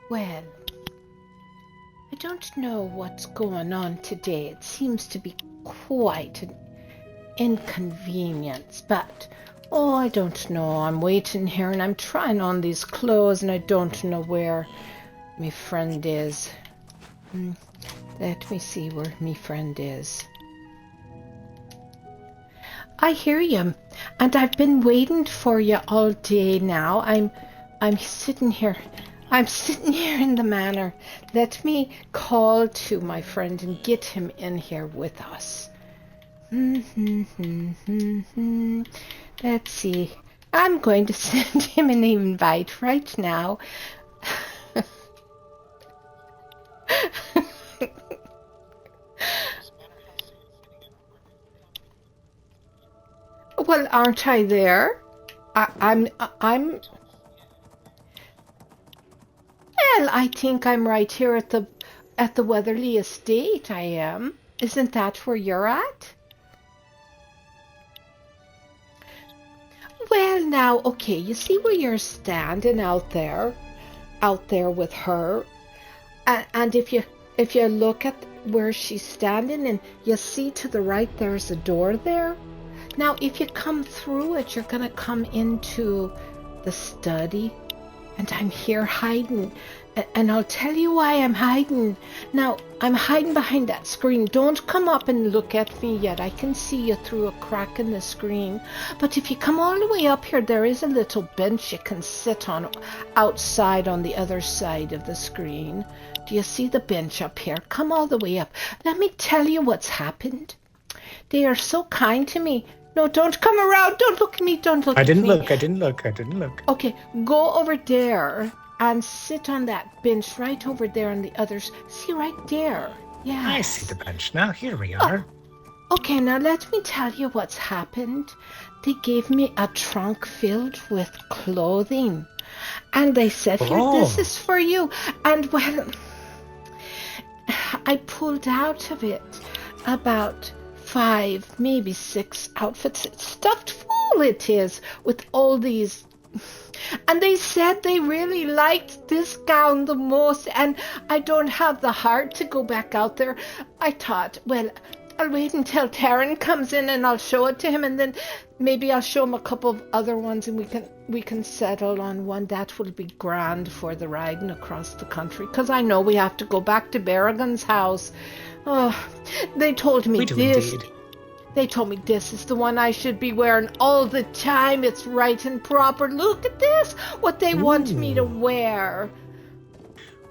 Well, I don't know what's going on today. It seems to be quite an inconvenience, but I don't know. I'm waiting here and I'm trying on these clothes and I don't know where my friend is. Let me see where my friend is. I hear you, and I've been waiting for you all day now. I'm sitting here. I'm sitting here in the manor. Let me call to my friend and get him in here with us. Let's see. I'm going to send him an invite right now. Well, aren't I there? I'm. Well, I think I'm right here at the Weatherly Estate. I am. Isn't that where you're at? Well, now, okay. You see where you're standing out there with her, and if you look at where she's standing, and you see to the right, there's a door there. Now, if you come through it, you're going to come into the study, and I'm here hiding, and I'll tell you why I'm hiding. Now, I'm hiding behind that screen. Don't come up and look at me yet. I can see you through a crack in the screen. But if you come all the way up here, there is a little bench you can sit on outside on the other side of the screen. Do you see the bench up here? Come all the way up. Let me tell you what's happened. They are so kind to me. No, don't come around. Don't look at me. Don't look at me. I didn't look. Okay, go over there and sit on that bench right over there on the others. See, right there. Yeah. I see the bench now. Here we are. Okay, now let me tell you what's happened. They gave me a trunk filled with clothing. And they said, here, this is for you. And, well, I pulled out of it about 5, maybe 6 outfits. It's stuffed full, it is, with all these. And they said they really liked this gown the most, and I don't have the heart to go back out there. I thought, well, I'll wait until Taryn comes in and I'll show it to him, and then maybe I'll show him a couple of other ones, and we can settle on one. That will be grand for the riding across the country, because I know we have to go back to Berrigan's house. Oh, they told me this. Indeed. They told me this is the one I should be wearing all the time. It's right and proper. Look at this, what they want me to wear.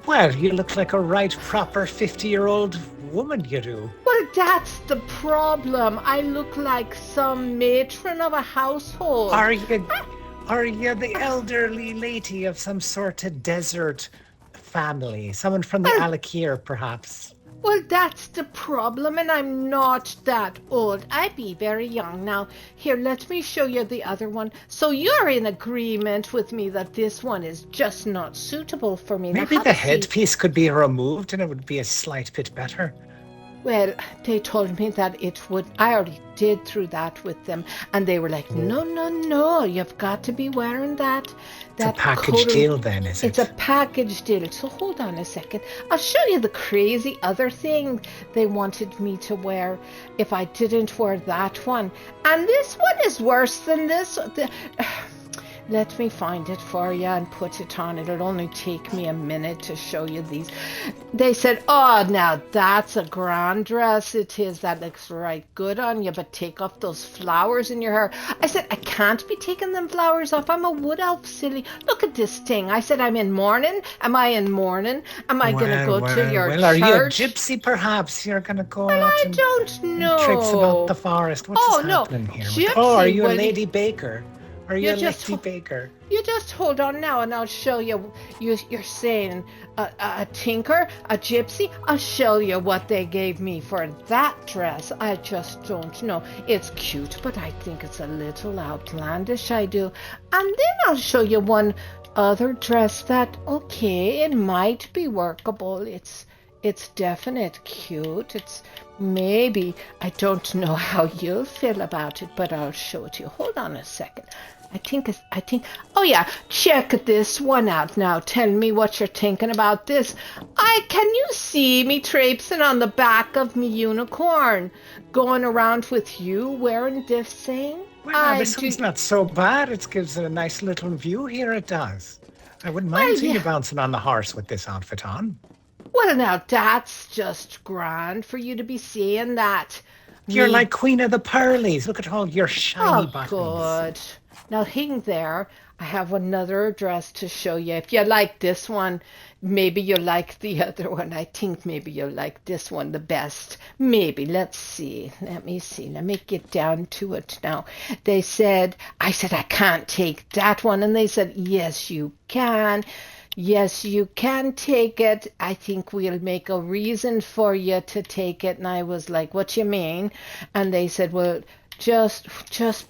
Well, you look like a right proper 50-year-old woman, you do. Well, that's the problem. I look like some matron of a household. Are you the elderly lady of some sort of desert family? Someone from the Alakir, perhaps? Well, that's the problem, and I'm not that old. I be very young now. Here, let me show you the other one. So you're in agreement with me that this one is just not suitable for me. Maybe the headpiece could be removed and it would be a slight bit better. Well, they told me that it would. I already did through that with them, and they were like, no, you've got to be wearing that. It's a package deal then, is it? It's a package deal. So hold on a second. I'll show you the crazy other thing they wanted me to wear if I didn't wear that one. And this one is worse than this. Let me find it for you and put it on. It'll only take me a minute to show you these. They said, oh, now that's a grand dress. It is. That looks right good on you, but take off those flowers in your hair. I said, I can't be taking them flowers off. I'm a wood elf, silly. Look at this thing. I said, I'm in mourning. Am I in mourning? Am I going to go to your church? Are you a gypsy, perhaps? You're going to go out I don't know. Trips about the forest. What's happening here? Gypsy, are you a lady baker? Are you a lady baker? You just hold on now and I'll show you. You're saying a tinker, a gypsy. I'll show you what they gave me for that dress. I just don't know. It's cute, but I think it's a little outlandish, I do. And then I'll show you one other dress that, okay, it might be workable. It's definite cute. It's maybe, I don't know how you'll feel about it, but I'll show it to you. Hold on a second. Oh yeah, check this one out now. Tell me what you're thinking about this. Can you see me traipsing on the back of me unicorn, going around with you wearing this thing? Well, this one's not so bad. It gives it a nice little view here, it does. I wouldn't mind seeing you bouncing on the horse with this outfit on. Well, now that's just grand for you to be seeing that. You're like Queen of the Pearlies. Look at all your shiny buttons. Good. Now, hang there. I have another dress to show you. If you like this one, maybe you'll like the other one. I think maybe you'll like this one the best. Maybe. Let's see. Let me see. Let me get down to it now. I said, I can't take that one. And they said, yes, you can. Yes, you can take it. I think we'll make a reason for you to take it. And I was like, what you mean? And they said, well, just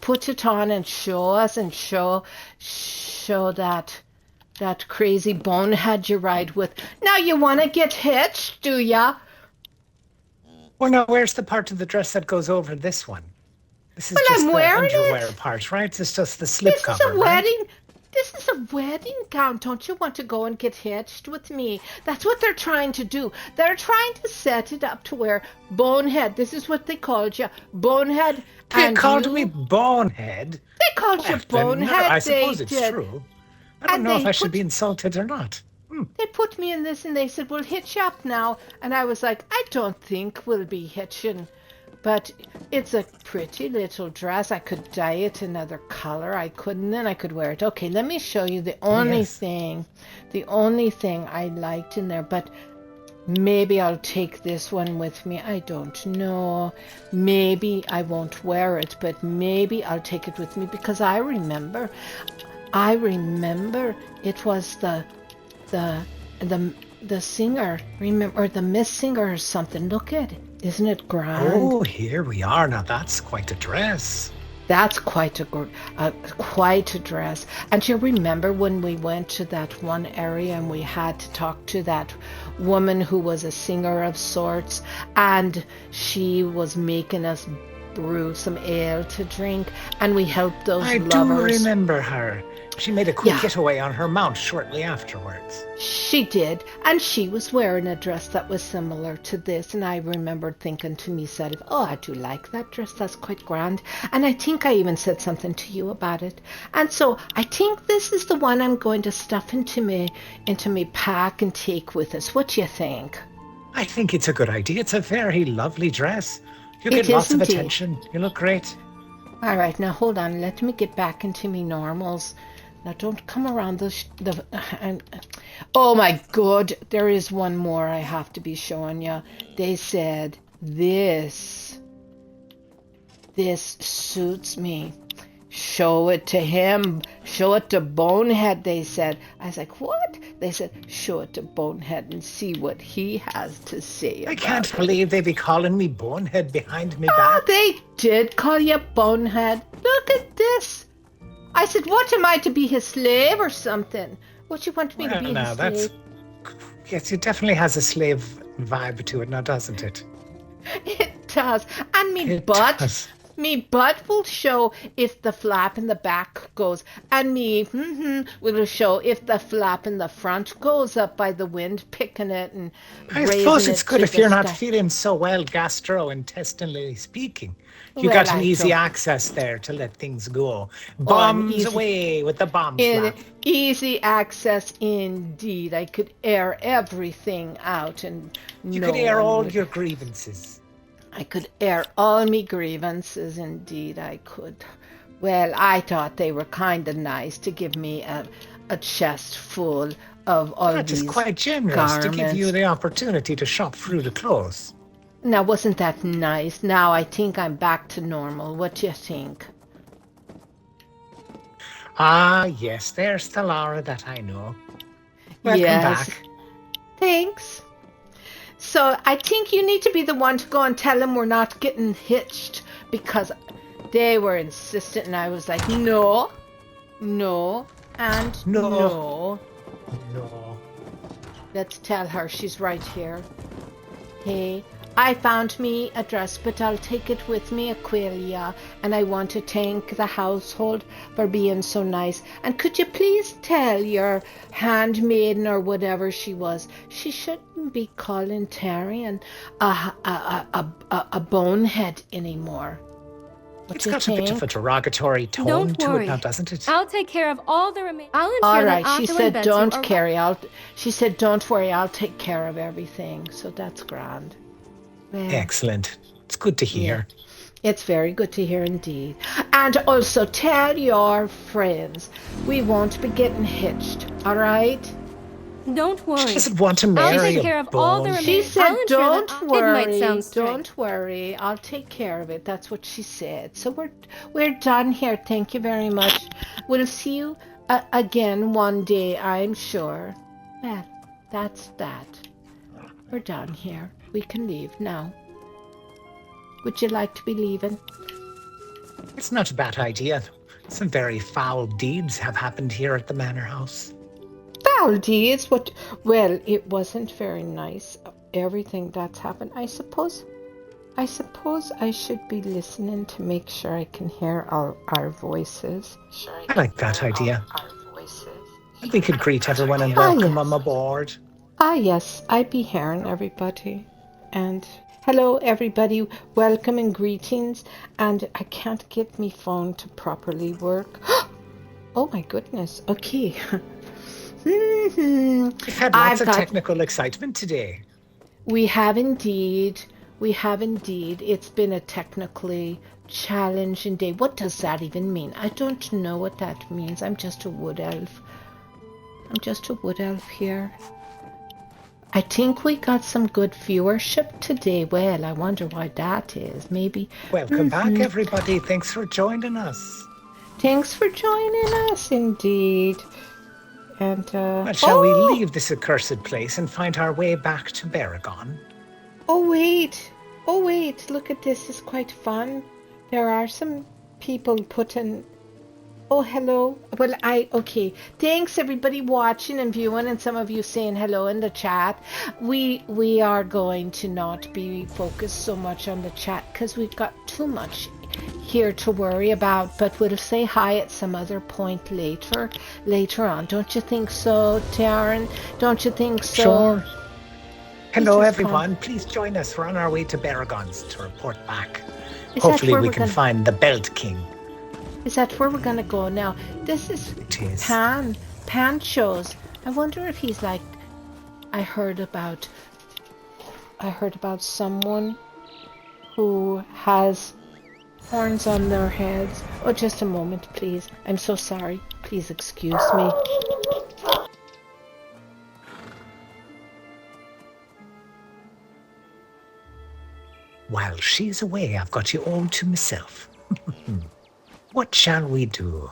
put it on and show us and show that crazy bonehead you ride with. Now you want to get hitched, do ya? Well, no, where's the part of the dress that goes over this one? This is just the underwear it. part, right? It's just the slip cover, This is a wedding. This is a wedding gown. Don't you want to go and get hitched with me? That's what they're trying to do. They're trying to set it up to where Bonehead, this is what they called you, Bonehead. They called me Bonehead? They called you Bonehead. I suppose it's true. I don't know if I should be insulted or not. They put me in this and they said, we'll hitch up now. And I was like, I don't think we'll be hitching. But it's a pretty little dress. I could dye it another color. I couldn't, then I could wear it. Okay, let me show you the only thing I liked in there. But maybe I'll take this one with me. I don't know. Maybe I won't wear it, but maybe I'll take it with me because I remember it was the singer, or the Miss Singer or something. Look at it. Isn't it grand? Oh, here we are. Now that's quite a dress. That's quite a dress. And you remember when we went to that one area and we had to talk to that woman who was a singer of sorts, and she was making us brew some ale to drink, and we helped those lovers. I do remember her. She made a quick getaway on her mount shortly afterwards. She did, and she was wearing a dress that was similar to this, and I remembered thinking to myself, oh, I do like that dress, that's quite grand, and I think I even said something to you about it, and so I think this is the one I'm going to stuff into me pack and take with us. What do you think? I think it's a good idea. It's a very lovely dress. You get lots of attention. You look great. All right, now hold on. Let me get back into me normals. Now don't come around oh my God, there is one more I have to be showing you. They said this suits me. Show it to him. Show it to Bonehead, they said. I was like, what? They said, show it to Bonehead and see what he has to say about it. I can't believe they be calling me Bonehead behind me back. Oh, they did call you Bonehead. Look at this. I said, what, am I to be his slave or something? What, you want me to be his slave? Yes, it definitely has a slave vibe to it now, doesn't it? It does. And me butt will show if the flap in the back goes, and me will show if the flap in the front goes up by the wind, picking it and I suppose it's good if you're not feeling so well gastrointestinally speaking. You got an easy access there to let things go. Bombs away with the bomb flap. Easy access indeed. I could air everything out, and you could air all your grievances. I could air all me grievances, indeed I could. Well, I thought they were kind of nice to give me a chest full of all these garments. That is quite generous to give you the opportunity to shop through the clothes. Now, wasn't that nice? Now I think I'm back to normal. What do you think? Ah, yes, there's Thalara that I know. Welcome back. Thanks. So I think you need to be the one to go and tell them we're not getting hitched, because they were insistent, and I was like, no, and no. Let's tell her she's right here. Hey, I found me a dress, but I'll take it with me, Aquila, and I want to thank the household for being so nice. And could you please tell your handmaiden or whatever she was, she shouldn't be calling Taryn a bonehead anymore. It's got a bit of a derogatory tone to it now, doesn't it? I'll take care of all the remaining. All right, she said don't carry. She said don't worry, I'll take care of everything. So that's grand. Well, excellent. It's good to hear. Yeah, it's very good to hear indeed. And also tell your friends we won't be getting hitched. All right? Don't worry. She doesn't want to marry I'll take care of all the She said, don't worry, don't worry, I'll take care of it. That's what she said. So we're done here. Thank you very much. We'll see you again one day, I'm sure. Well, that's that. We're done here. We can leave now. Would you like to be leaving? It's not a bad idea. Some very foul deeds have happened here at the manor house. Foul deeds? What? Well, it wasn't very nice. Everything that's happened. I suppose I should be listening to make sure I can hear our voices. I like that idea. Our voices. And we could greet everyone and welcome them aboard. Ah, yes. I'd be hearing everybody. And hello, everybody. Welcome and greetings. And I can't get my phone to properly work. Oh, my goodness. Okay. We've had lots of technical excitement today. We have indeed. It's been a technically challenging day. What does that even mean? I don't know what that means. I'm just a wood elf. Here. I think we got some good viewership today. Well, I wonder why that is. Maybe. Welcome back, everybody. Thanks for joining us. Thanks for joining us, indeed. And, well, shall we leave this accursed place and find our way back to Baragon? Oh, wait. Look at this. It's quite fun. There are some people putting... Oh, hello. Well, okay. Thanks, everybody watching and viewing, and some of you saying hello in the chat. We are going to not be focused so much on the chat because we've got too much here to worry about, but we'll say hi at some other point later on. Don't you think so, Taryn? Don't you think so? Sure. Hello, everyone. Please join us. We're on our way to Baragons to report back. Hopefully we can find the Belt King. Is that where we're going to go now? This is Pancho's. I wonder if he's like... I heard about someone who has horns on their heads. Oh, just a moment, please. I'm so sorry. Please excuse me. While she's away, I've got you all to myself. What shall we do?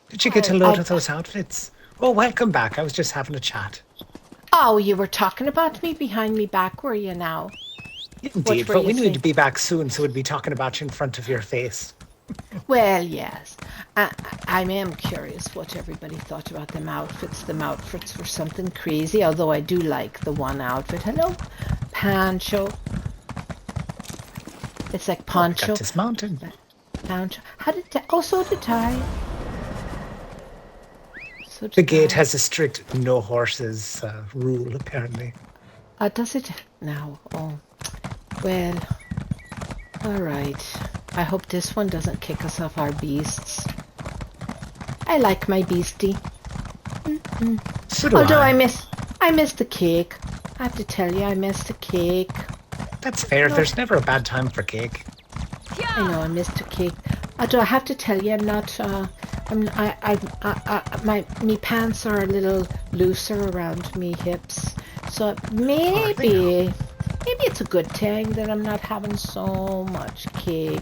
Did you get a load of those outfits? Oh, welcome back. I was just having a chat. Oh, you were talking about me behind me back, were you now? Indeed, but we need to be back soon, so we'd be talking about you in front of your face. Well, yes. I am curious what everybody thought about them outfits. Them outfits were something crazy, although I do like the one outfit. Hello, Pancho. It's like Poncho. Got dismounted. Pancho. How did that? Oh, so did I. The gate has a strict no horses rule, apparently. Does it now? Oh, well, all right. I hope this one doesn't kick us off our beasts. I like my beastie. So do Although I missed the cake. I have to tell you, I missed the cake. That's fair. No. There's never a bad time for cake. I know I missed a cake. Although I have to tell you, I'm not. My pants are a little looser around me hips, so maybe it's a good thing that I'm not having so much cake.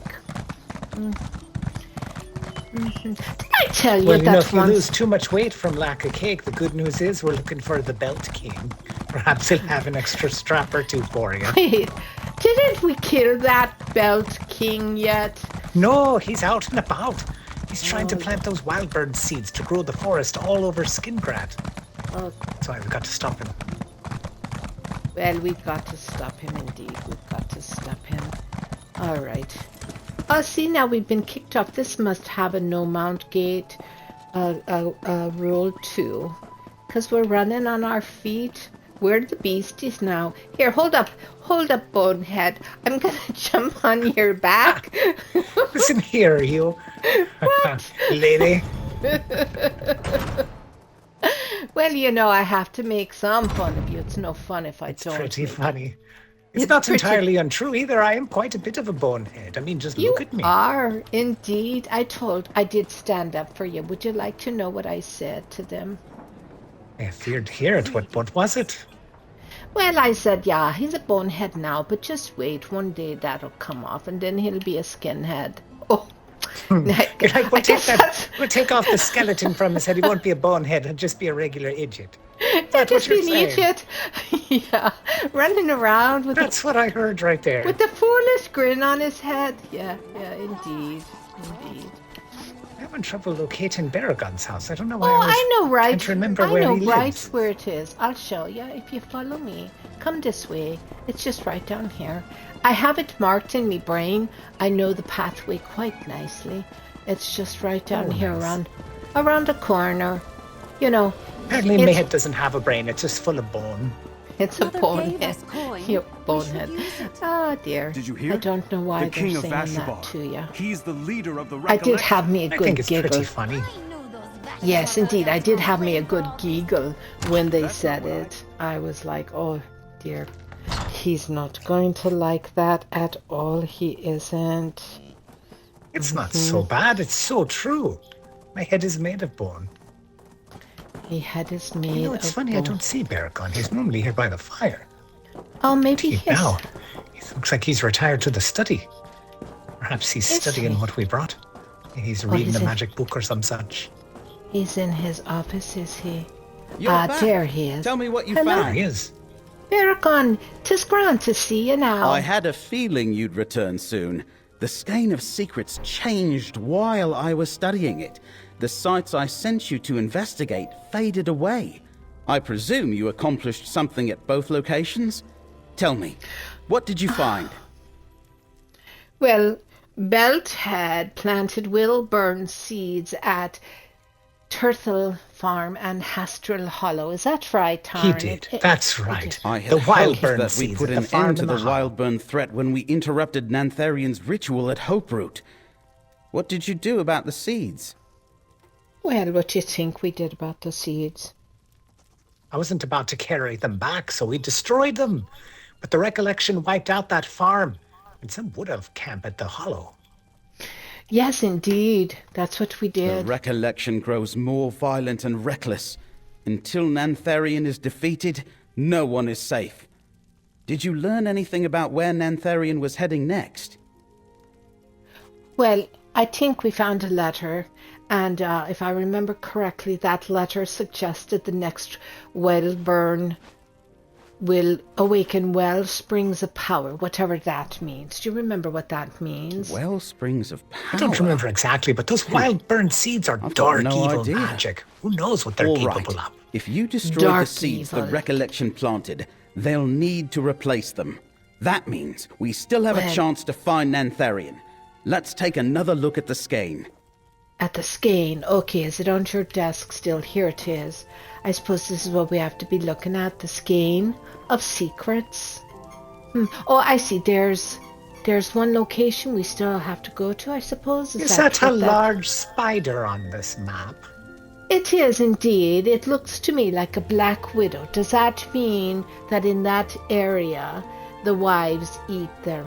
Did I tell you that if you lose too much weight from lack of cake, the good news is we're looking for the Belt King. Perhaps he'll have an extra strap or two for you. Wait, didn't we kill that Belt King yet? No, he's out and about. He's trying to plant those wild bird seeds to grow the forest all over Skingrad. Oh. So I've got to stop him. Well, we've got to stop him indeed. We've got to stop him. All right. Oh, see, now we've been kicked off. This must have a no mount gate rule too. Because we're running on our feet. We're the beasties now. Here, hold up, Bonehead. I'm going to jump on your back. Listen here, you. What? Lady. Well, you know, I have to make some fun of you. It's no fun if I don't. It's pretty funny. It's not entirely untrue either. I am quite a bit of a bonehead. I mean, just look at me. You are, indeed. I did stand up for you. Would you like to know what I said to them? I feared to hear it. What was it? Well, I said, yeah, he's a bonehead now, but just wait. One day that'll come off, and then he'll be a skinhead. Oh. We'll take off the skeleton from his head. He won't be a bonehead. He'll just be a regular idiot. He'll just be an idiot. Yeah, running around with. That's what I heard right there. With the foolish grin on his head. Yeah, indeed. I'm having trouble locating Baragon's house. I don't know why. I know, right? Can't remember where he lives. I know right where it is. I'll show you if you follow me. Come this way. It's just right down here. I have it marked in my brain. I know the pathway quite nicely. It's just right down here around the corner. You know. Apparently my head doesn't have a brain. It's just full of bone. It's a bonehead. You bonehead. Oh dear. Did you hear? I don't know why they're saying that to you. He's the leader of the I did have me a good I think it's giggle. pretty funny. Yes, indeed. I did have me a good giggle when they said it. I was like, oh dear. He's not going to like that at all. He isn't. It's not so bad. It's so true. My head is made of bone. My head is made of You know, it's funny. bone. I don't see Baragon. He's normally here by the fire. Oh, maybe he is. Now, it looks like he's retired to the study. Perhaps he's studying what we brought. He's reading a magic book or some such. He's in his office, is he? Back. There he is. Tell me what you Hello. found. There he is. Baragon, 'tis grand to see you now. I had a feeling you'd return soon. The skein of secrets changed while I was studying it. The sites I sent you to investigate faded away. I presume you accomplished something at both locations? Tell me, what did you find? Well, Belt had planted Wilburn seeds at Turtle Farm and Hastral Hollow. Is that right, Taryn? He did. That's right. I had the hoped Wildburn that we seeds put at an the farm end to in the hollow. Wildburn threat when we interrupted Natharians' ritual at Hope Root. What did you do about the seeds? Well, what do you think we did about the seeds? I wasn't about to carry them back, so we destroyed them. But the recollection wiped out that farm, and some would have camped at the hollow. Yes, indeed. That's what we The did. recollection grows more violent and reckless. Until Natharian is defeated, no one is safe. Did you learn anything about where Natharian was heading next? Well, I think we found a letter, and if I remember correctly, that letter suggested the next Wellburn will awaken well springs of power, whatever that means. Do you remember what that means? Well springs of power. I don't remember exactly, but those Wildburn seeds are I've got dark, no evil idea. magic. Who knows what they're All capable right. of? If you destroy Dark the seeds evil. the recollection planted, they'll need to replace them. That means we still have a Well- chance to find Natharian. Let's take another look at the skein. At the skein. Okay, is it on your desk still? Here it is. I suppose this is what we have to be looking at. The skein of secrets. Oh, I see. There's one location we still have to go to, I suppose. Is that a large spider on this map? It is indeed. It looks to me like a black widow. Does that mean that in that area the wives eat their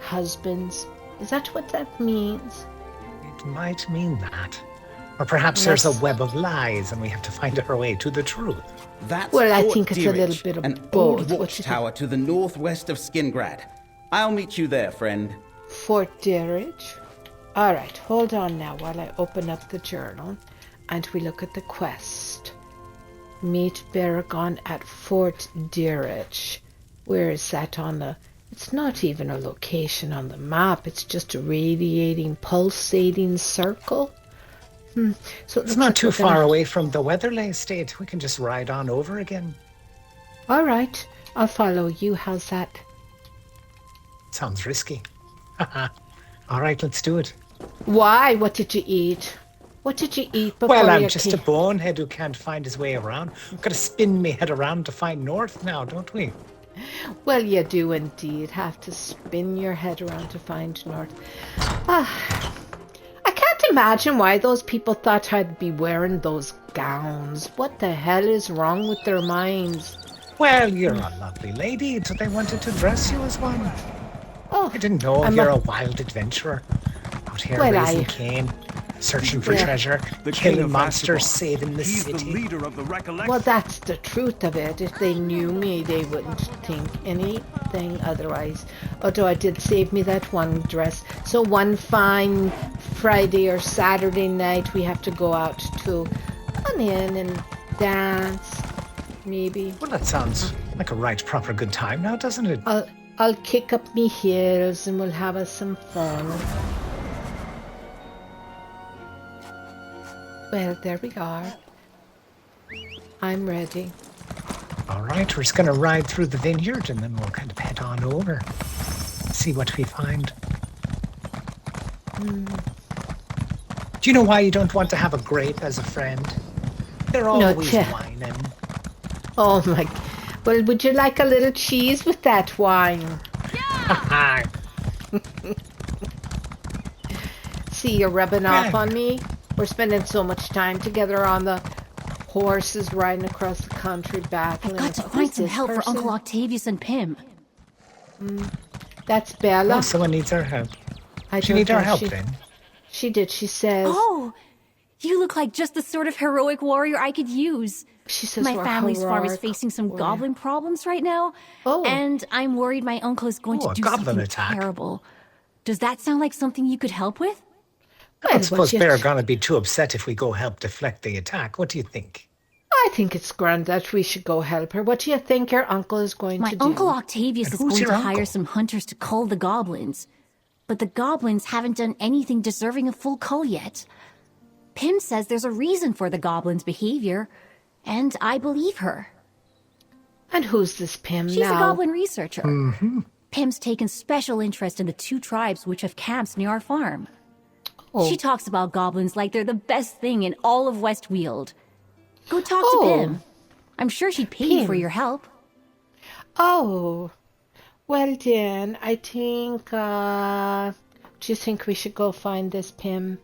husbands? Is that what that means? It might mean that. Or perhaps there's a web of lies and we have to find our way to the truth. That's Well, I Fort think it's a Deerage, little bit of an both. old What do you watchtower to the northwest of Skingrad. I'll meet you there, friend. Fort Deerage. All right, hold on now while I open up the journal and we look at the quest. Meet Baragon at Fort Deerage. Where is that on the... It's not even a location on the map. It's just a radiating, pulsating circle. So it's not too far away from the Weatherley estate. We can just ride on over again. All right, I'll follow you. How's that? Sounds risky. All right, let's do it. Why? What did you eat? What did you eat before Well, I'm just a bonehead who can't find his way around. We've got to spin me head around to find north now, don't we? Well, you do indeed have to spin your head around to find north. I can't imagine why those people thought I'd be wearing those gowns. What the hell is wrong with their minds? Well, you're a lovely lady, so they wanted to dress you as one. Oh, I didn't know you're a wild adventurer. Out here raising cane, searching for treasure, killing monsters, saving the city. The leader of the Recollection. Well, that's the truth of it. If they knew me, they wouldn't think anything otherwise. Although I did save me that one dress. So one fine Friday or Saturday night, we have to go out to an inn and dance, maybe. Well, that sounds like a right proper good time now, doesn't it? I'll kick up me heels and we'll have us some fun. Well, there we are. I'm ready. All right, we're just going to ride through the vineyard and then we'll kind of head on over. See what we find. Do you know why you don't want to have a grape as a friend? They're always whining. Oh my... Well, would you like a little cheese with that wine? Yeah! See, you're rubbing off on me. We're spending so much time together on the horses riding across the country battling. I've got to find some help for Uncle Octavius and Pim. That's Bella. Oh, someone needs our help. She needs our help then. She did. She says... Oh, you look like just the sort of heroic warrior I could use. She says my family's farm is facing some goblin problems right now. Oh. And I'm worried my uncle is going to do something terrible. Does that sound like something you could help with? I don't suppose they're going to be too upset if we go help deflect the attack. What do you think? I think it's grand that we should go help her. What do you think your uncle is going to do? My Uncle Octavius is going to hire some hunters to cull the goblins. But the goblins haven't done anything deserving a full cull yet. Pim says there's a reason for the goblins' behavior, and I believe her. And who's this Pim She's a goblin researcher. Pim's taken special interest in the 2 tribes which have camps near our farm. She talks about goblins like they're the best thing in all of Westweald. Go talk to Pim. I'm sure she'd pay you for your help. Oh, well then, I think, do you think we should go find this Pim?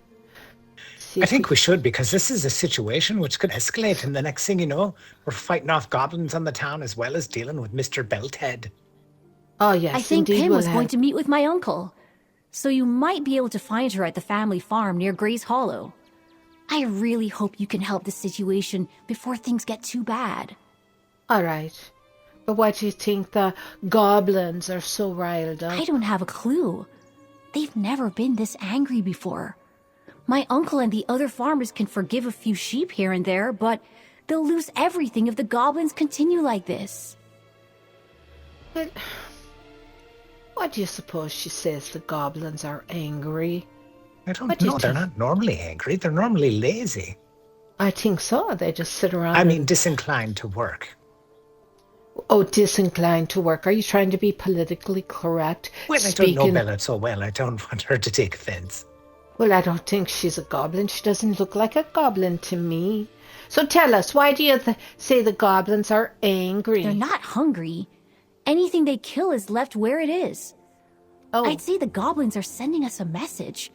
I think we should, because this is a situation which could escalate, and the next thing you know, we're fighting off goblins on the town as well as dealing with Mr. Belthead. Oh yes, I think Pim was going to meet with my uncle. So you might be able to find her at the family farm near Gray's Hollow. I really hope you can help the situation before things get too bad. All right. But why do you think the goblins are so riled up? I don't have a clue. They've never been this angry before. My uncle and the other farmers can forgive a few sheep here and there, but they'll lose everything if the goblins continue like this. But... why do you suppose she says the goblins are angry? I don't know. They're not normally angry. They're normally lazy. I think so. They just sit around. I mean, disinclined to work. Oh, disinclined to work. Are you trying to be politically correct? Well, I don't know Bella so well. I don't want her to take offense. Well, I don't think she's a goblin. She doesn't look like a goblin to me. So tell us, why do you say the goblins are angry? They're not hungry. Anything they kill is left where it is. Oh. I'd say the goblins are sending us a message,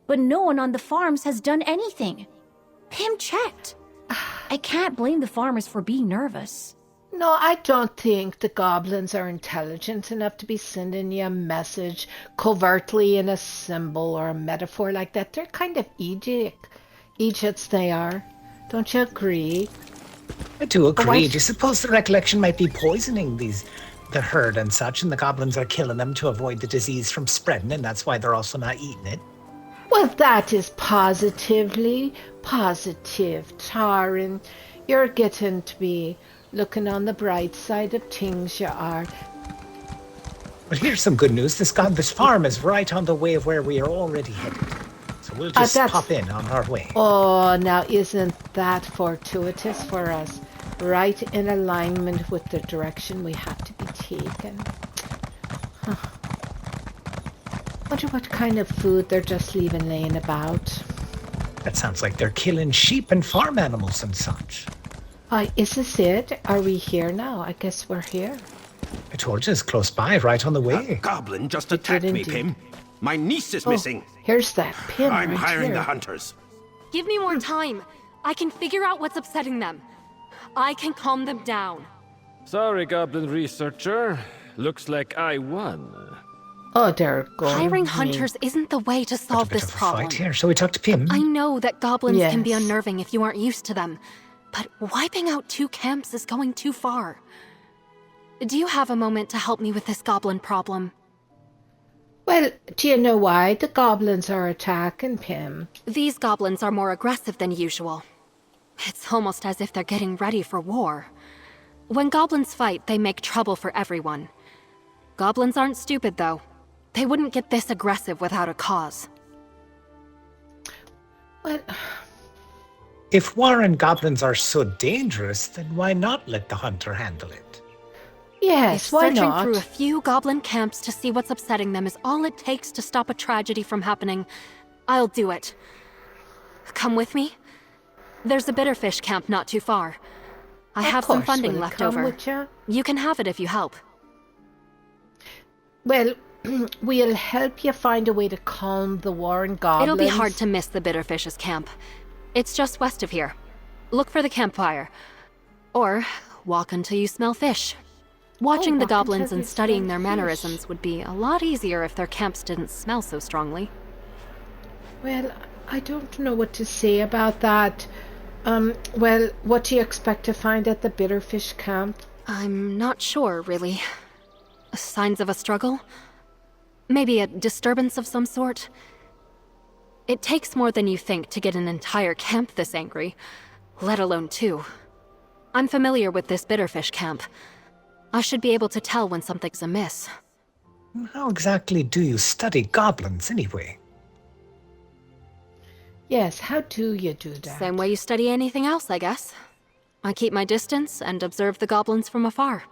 but no one on the farms has done anything. Pim checked. I can't blame the farmers for being nervous. No, I don't think the goblins are intelligent enough to be sending you a message covertly in a symbol or a metaphor like that. They're kind of idiots, they are. Don't you agree? I do agree. Do you suppose the recollection might be poisoning the herd and such, and the goblins are killing them to avoid the disease from spreading, and that's why they're also not eating it? Well, that is positive, Taryn. You're getting to be looking on the bright side of things, you are. But here's some good news. This farm is right on the way of where we are already headed. So So we'll just pop in on our way. Oh, now isn't that fortuitous for us? Right in alignment with the direction we have to be taken. Huh. Wonder what kind of food they're just leaving laying about. That sounds like they're killing sheep and farm animals and such. Is this it? Are we here now? I guess we're here. I told you it's close by, right on the way. A goblin just attacked me, Pim. My niece is missing. Here's that Pim. I'm right hiring here. the hunters. Give me more time. I can figure out what's upsetting them. I can calm them down. Sorry, goblin researcher. Looks like I won. Oh, they're going. Hiring hunters isn't the way to solve this problem. Fight here. Shall we talk to Pim? I know that goblins can be unnerving if you aren't used to them, but wiping out 2 camps is going too far. Do you have a moment to help me with this goblin problem? Well, do you know why the goblins are attacking Pim? These goblins are more aggressive than usual. It's almost as if they're getting ready for war. When goblins fight, they make trouble for everyone. Goblins aren't stupid, though. They wouldn't get this aggressive without a cause. Well, if war and goblins are so dangerous, then why not let the hunter handle it? Yes, why searching not? through a few goblin camps to see what's upsetting them is all it takes to stop a tragedy from happening. I'll do it. Come with me? There's a bitterfish camp not too far. I have some funding left over. You can have it if you help. Well, we'll help you find a way to calm the warring goblins. It'll be hard to miss the bitterfish's camp. It's just west of here. Look for the campfire. Or walk until you smell fish. Watching the goblins and studying their mannerisms would be a lot easier if their camps didn't smell so strongly. Well, I don't know what to say about that. Well, what do you expect to find at the bitterfish camp? I'm not sure, really. Signs of a struggle? Maybe a disturbance of some sort? It takes more than you think to get an entire camp this angry, let alone 2. I'm familiar with this bitterfish camp. I should be able to tell when something's amiss. How exactly do you study goblins, anyway? Yes, how do you do that? Same way you study anything else, I guess. I keep my distance and observe the goblins from afar.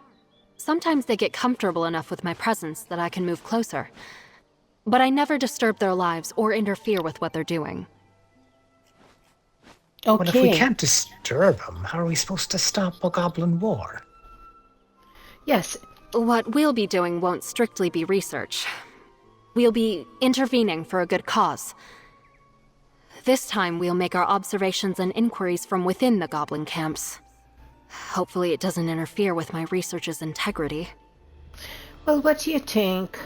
Sometimes they get comfortable enough with my presence that I can move closer. But I never disturb their lives or interfere with what they're doing. Okay. Well, if we can't disturb them, how are we supposed to stop a goblin war? Yes. What we'll be doing won't strictly be research. We'll be intervening for a good cause. This time, we'll make our observations and inquiries from within the goblin camps. Hopefully it doesn't interfere with my research's integrity. Well, what do you think?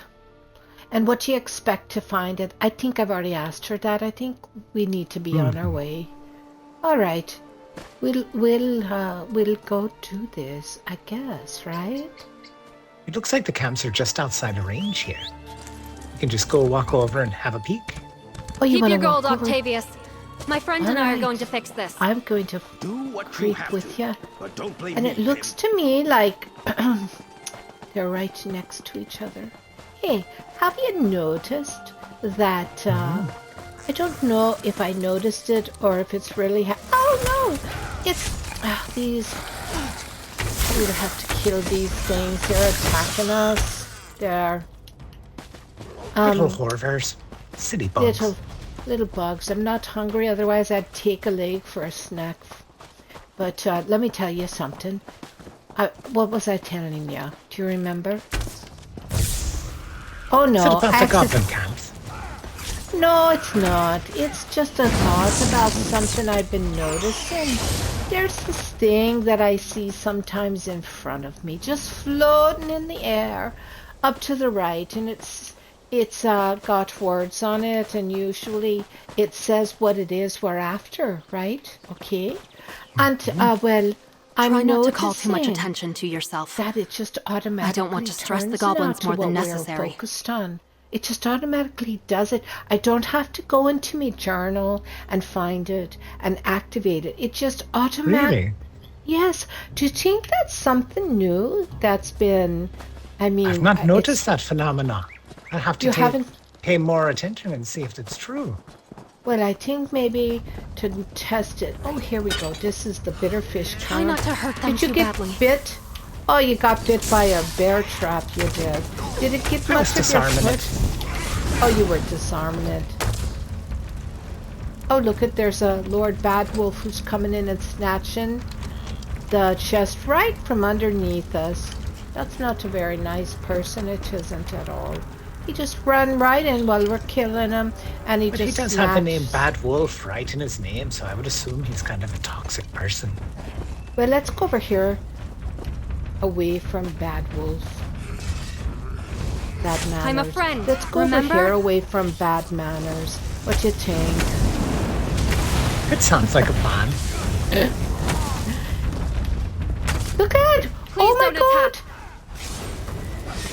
And what do you expect to find it? I think I've already asked her that. I think we need to be on our way. All right. We'll go do this, I guess, right? It looks like the camps are just outside of range here. You can just go walk over and have a peek. Oh, you Keep your gold, Octavius. My friend and I are going to fix this. I'm going to Do what you creep have with to, you. but don't blame And me, it looks Pim. to me like they're right next to each other. Hey, have you noticed that, I don't know if I noticed it or if it's really oh no! It's, these, we'll have to kill these things. They're attacking us. They're, little horvers. City bugs. Little bugs. I'm not hungry, otherwise I'd take a leg for a snack. But let me tell you something. What was I telling you? Do you remember? Oh no. Is it about the goblin camps? No, it's not. It's just a thought about something I've been noticing. There's this thing that I see sometimes in front of me, just floating in the air, up to the right, and it's got words on it, and usually it says what it is we're after, right? Okay? And, well, I'm Try not to noticing call too much attention to yourself. that it just automatically I don't want to stress the turns goblins it on more to than what we're necessary. Focused on. It just automatically does it. I don't have to go into my journal and find it and activate it. It just automatically... Really? Yes. Do you think that's something new that's been... I mean... I've not noticed that phenomenon. I'll have to You haven't... pay more attention and see if it's true. Well, I think maybe to test it. Oh, here we go. This is the bitter fish. Try not to hurt them too badly. Did you get bit? Oh, you got bit by a bear trap, you did. Did it get much of your foot? Oh, you were disarming it. Oh, look there's a Lord Badwolf who's coming in and snatching the chest right from underneath us. That's not a very nice person, it isn't at all. He just ran right in while we're killing him, and he does have the name Bad Wolf right in his name, so I would assume he's kind of a toxic person. Well, let's go over here, away from Bad Wolf. Bad manners. I'm a friend. Let's go over here, away from bad manners. What do you think? It sounds like a plan. Look at it! Please oh my God! Attack.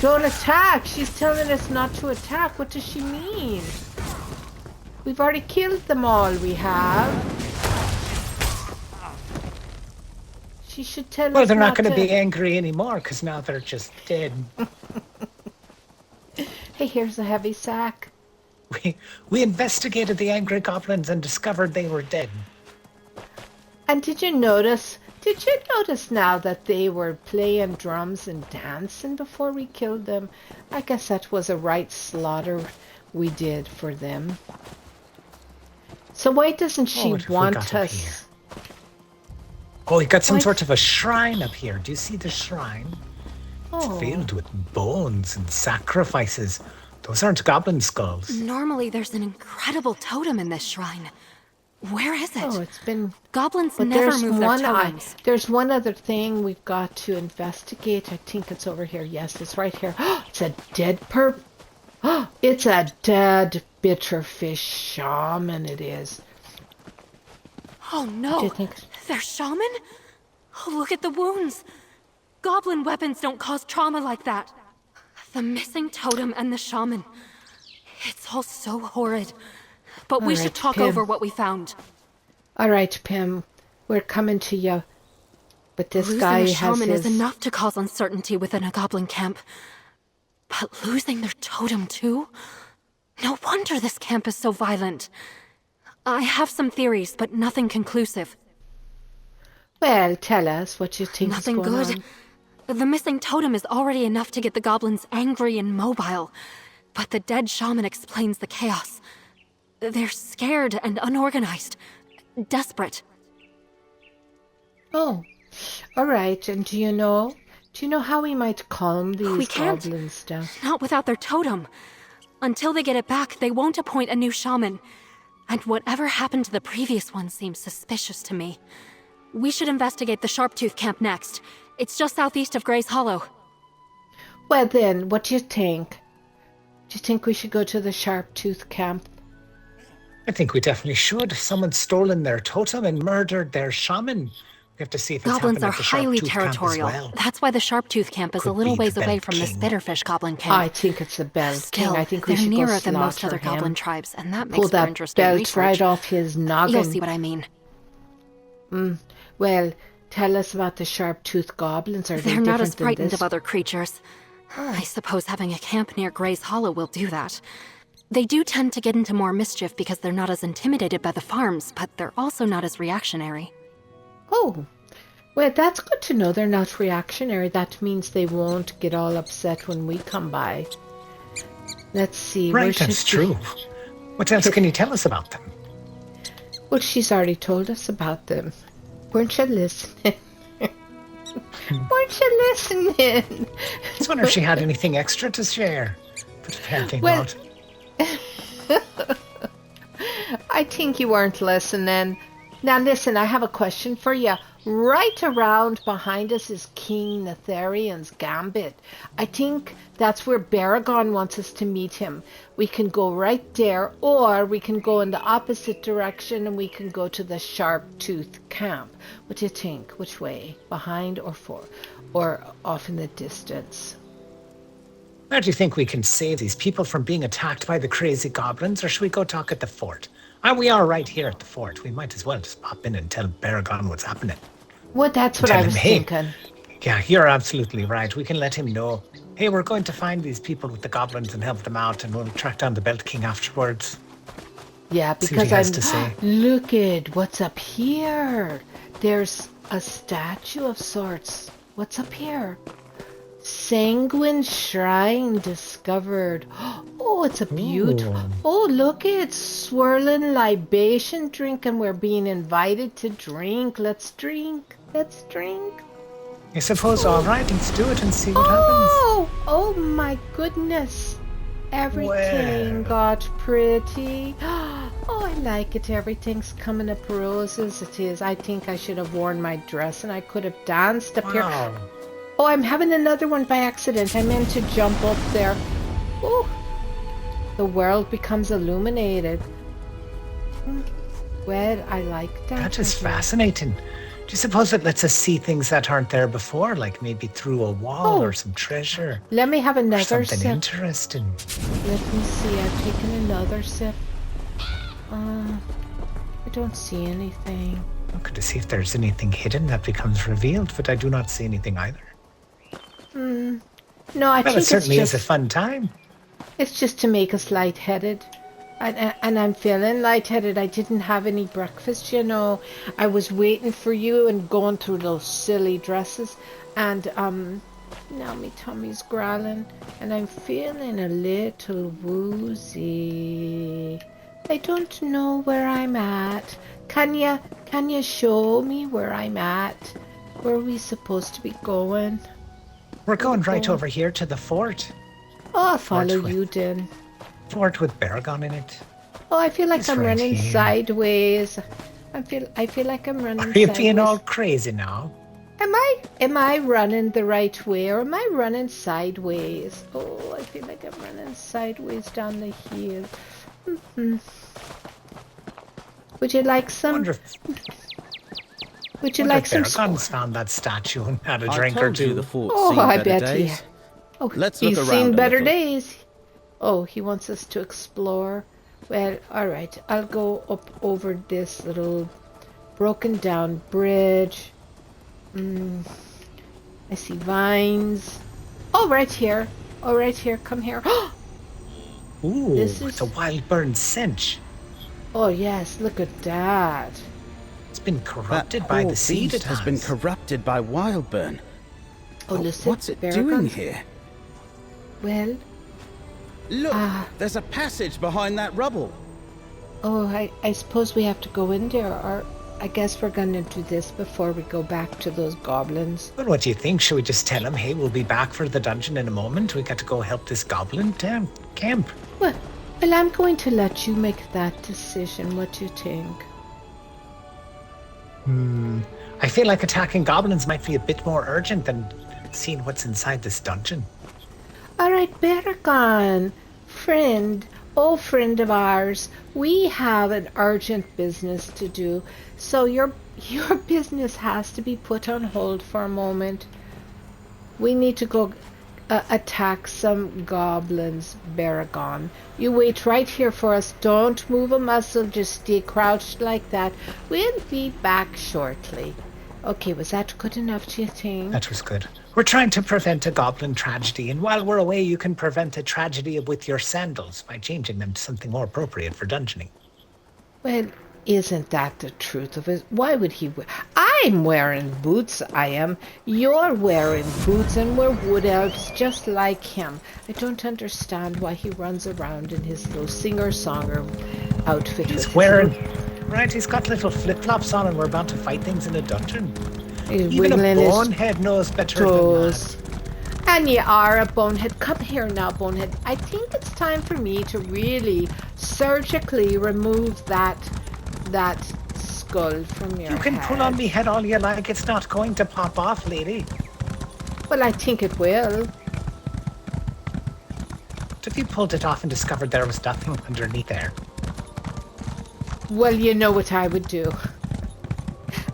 Don't attack! She's telling us not to attack. What does she mean? We've already killed them all, we have. She should tell us. Well, they're not going to be angry anymore because now they're just dead. Hey, here's a heavy sack. We investigated the angry goblins and discovered they were dead. And did you notice now that they were playing drums and dancing before we killed them? I guess that was a right slaughter we did for them. So why doesn't she want us? Oh, we got some sort of a shrine up here. Do you see the shrine? It's filled with bones and sacrifices. Those aren't goblin skulls. Normally there's an incredible totem in this shrine. Where is it? Oh, it's been... Goblins never move their totems. There's one other thing we've got to investigate. I think it's over here. Yes, it's right here. It's a dead it's a dead bitterfish shaman, it is. Oh no! What do you think? They're shaman? Oh, look at the wounds. Goblin weapons don't cause trauma like that. The missing totem and the shaman. It's all so horrid. But we should talk over what we found. All right, Pim. We're coming to you. But this guy has shaman is enough to cause uncertainty within a goblin camp. But losing their totem too? No wonder this camp is so violent. I have some theories, but nothing conclusive. Well, tell us what you think is going on. Nothing good. The missing totem is already enough to get the goblins angry and mobile. But the dead shaman explains the chaos. They're scared and unorganized. Desperate. Oh, all right. And do you know how we might calm these goblins down? Not without their totem. Until they get it back, they won't appoint a new shaman. And whatever happened to the previous one seems suspicious to me. We should investigate the Sharptooth camp next. It's just southeast of Gray's Hollow. Well then, what do you think? Do you think we should go to the Sharptooth camp? I think we definitely should. Someone's stolen their totem and murdered their shaman. We have to see if it's Goblins happened are at the highly Sharptooth territorial. Camp as well. That's why the Sharptooth camp is a little ways away from this Bitterfish goblin camp. I think it's the Belt King. I think we should go nearer than most other goblin tribes, and that makes for interesting belt research. Right off his noggin. You'll see what I mean. Well, tell us about the Sharptooth goblins. Are They're they not as frightened of other creatures. I suppose having a camp near Gray's Hollow will do that. They do tend to get into more mischief because they're not as intimidated by the farms, but they're also not as reactionary. Oh, well, that's good to know. They're not reactionary. That means they won't get all upset when we come by. Let's see. Right, that's true. What else can you tell us about them? Well, she's already told us about them. Weren't you listening? Weren't you listening? I was wondering if she had anything extra to share. But apparently not. I think you weren't listening. Now listen, I have a question for you. Right around behind us is King Natharians' Gambit. I think that's where Baragon wants us to meet him. We can go right there, or we can go in the opposite direction and we can go to the Sharptooth camp. What do you think? Which way? Behind or off in the distance? Where do you think we can save these people from being attacked by the crazy goblins, or should we go talk at the fort? We are right here at the fort. We might as well just pop in and tell Baragon what's happening. Well, that's what I was thinking. Yeah, you're absolutely right. We can let him know. Hey, we're going to find these people with the goblins and help them out, and we'll track down the Belt King afterwards. Yeah, because look at what's up here. There's a statue of sorts. What's up here? Sanguine Shrine discovered. Oh, it's a beautiful... Oh, look, it's swirling libation drink, and we're being invited to drink. Let's drink. Let's drink. I suppose, all right, let's do it and see what happens. Oh my goodness. Everything got pretty. Oh, I like it. Everything's coming up roses. It is. I think I should have worn my dress and I could have danced up here. Oh, I'm having another one by accident. I meant to jump up there. Oh, the world becomes illuminated. Well, I like that. That is fascinating. Do you suppose it lets us see things that aren't there before, like maybe through a wall or some treasure? Let me have another something sip. Interesting. Let me see. I've taken another sip. I don't see anything. I'm going to see if there's anything hidden that becomes revealed, but I do not see anything either. No, I think it certainly is a fun time. It's just to make us lightheaded. And I'm feeling lightheaded. I didn't have any breakfast, you know. I was waiting for you and going through those silly dresses. And now my tummy's growling. And I'm feeling a little woozy. I don't know where I'm at. Can you show me where I'm at? Where are we supposed to be going? We're going right over here to the fort. Oh, I'll follow you then. Fort with Baragon in it. Oh, I feel like I'm running sideways. I feel like I'm running sideways. Are you being all crazy now? Am I running the right way or am I running sideways? Oh, I feel like I'm running sideways down the hill. Would you like some? Would you like some? Baragon's found that statue and had a drink or two. I bet he. Oh, Let's look he's around seen better little. days. Oh, he wants us to explore. Well, all right. I'll go up over this little broken down bridge. I see vines. Oh, right here. Oh, right here. Come here. Ooh, it's a wild burn cinch. Oh, yes. Look at that. It's been corrupted by the seed. It has been corrupted by Wildburn. Oh, listen. What's it doing here? Well... Look, there's a passage behind that rubble. Oh, I suppose we have to go in there, or I guess we're going to do this before we go back to those goblins. Well, what do you think? Should we just tell them, hey, we'll be back for the dungeon in a moment? We got to go help this goblin camp. Well, I'm going to let you make that decision. What do you think? I feel like attacking goblins might be a bit more urgent than seeing what's inside this dungeon. All right, Baragon, friend of ours, we have an urgent business to do, so your business has to be put on hold for a moment. We need to go attack some goblins, Baragon. You wait right here for us. Don't move a muscle. Just stay crouched like that. We'll be back shortly. Okay, was that good enough, do you think? That was good. We're trying to prevent a goblin tragedy, and while we're away, you can prevent a tragedy with your sandals by changing them to something more appropriate for dungeoning. Well, isn't that the truth of it? Why would he wear... I'm wearing boots, I am. You're wearing boots, and we're wood elves just like him. I don't understand why he runs around in his little singer-songer outfit. He's wearing... Right, he's got little flip-flops on, and we're about to fight things in a dungeon. Even a bonehead knows better than that. And you are a bonehead. Come here now, bonehead. I think it's time for me to really surgically remove that skull from your head. You can pull on me head all you like. It's not going to pop off, lady. Well, I think it will. What if you pulled it off and discovered there was nothing underneath there? Well, you know what I would do.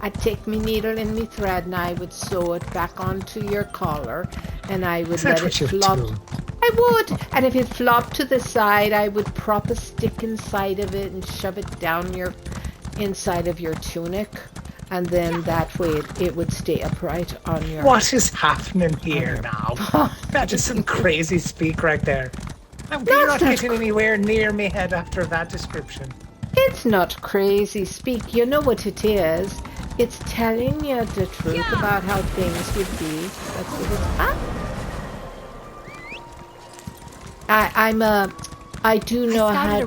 I'd take me needle and me thread and I would sew it back onto your collar and I would let it flop. I would. And if it flopped to the side, I would prop a stick inside of it and shove it down your inside of your tunic. And then that way it would stay upright on your... What is happening here now? That is some crazy speak right there. You're not getting anywhere near me head after that description. It's not crazy speak. You know what it is. It's telling you the truth about how things would be. That's what it's... I do know how to...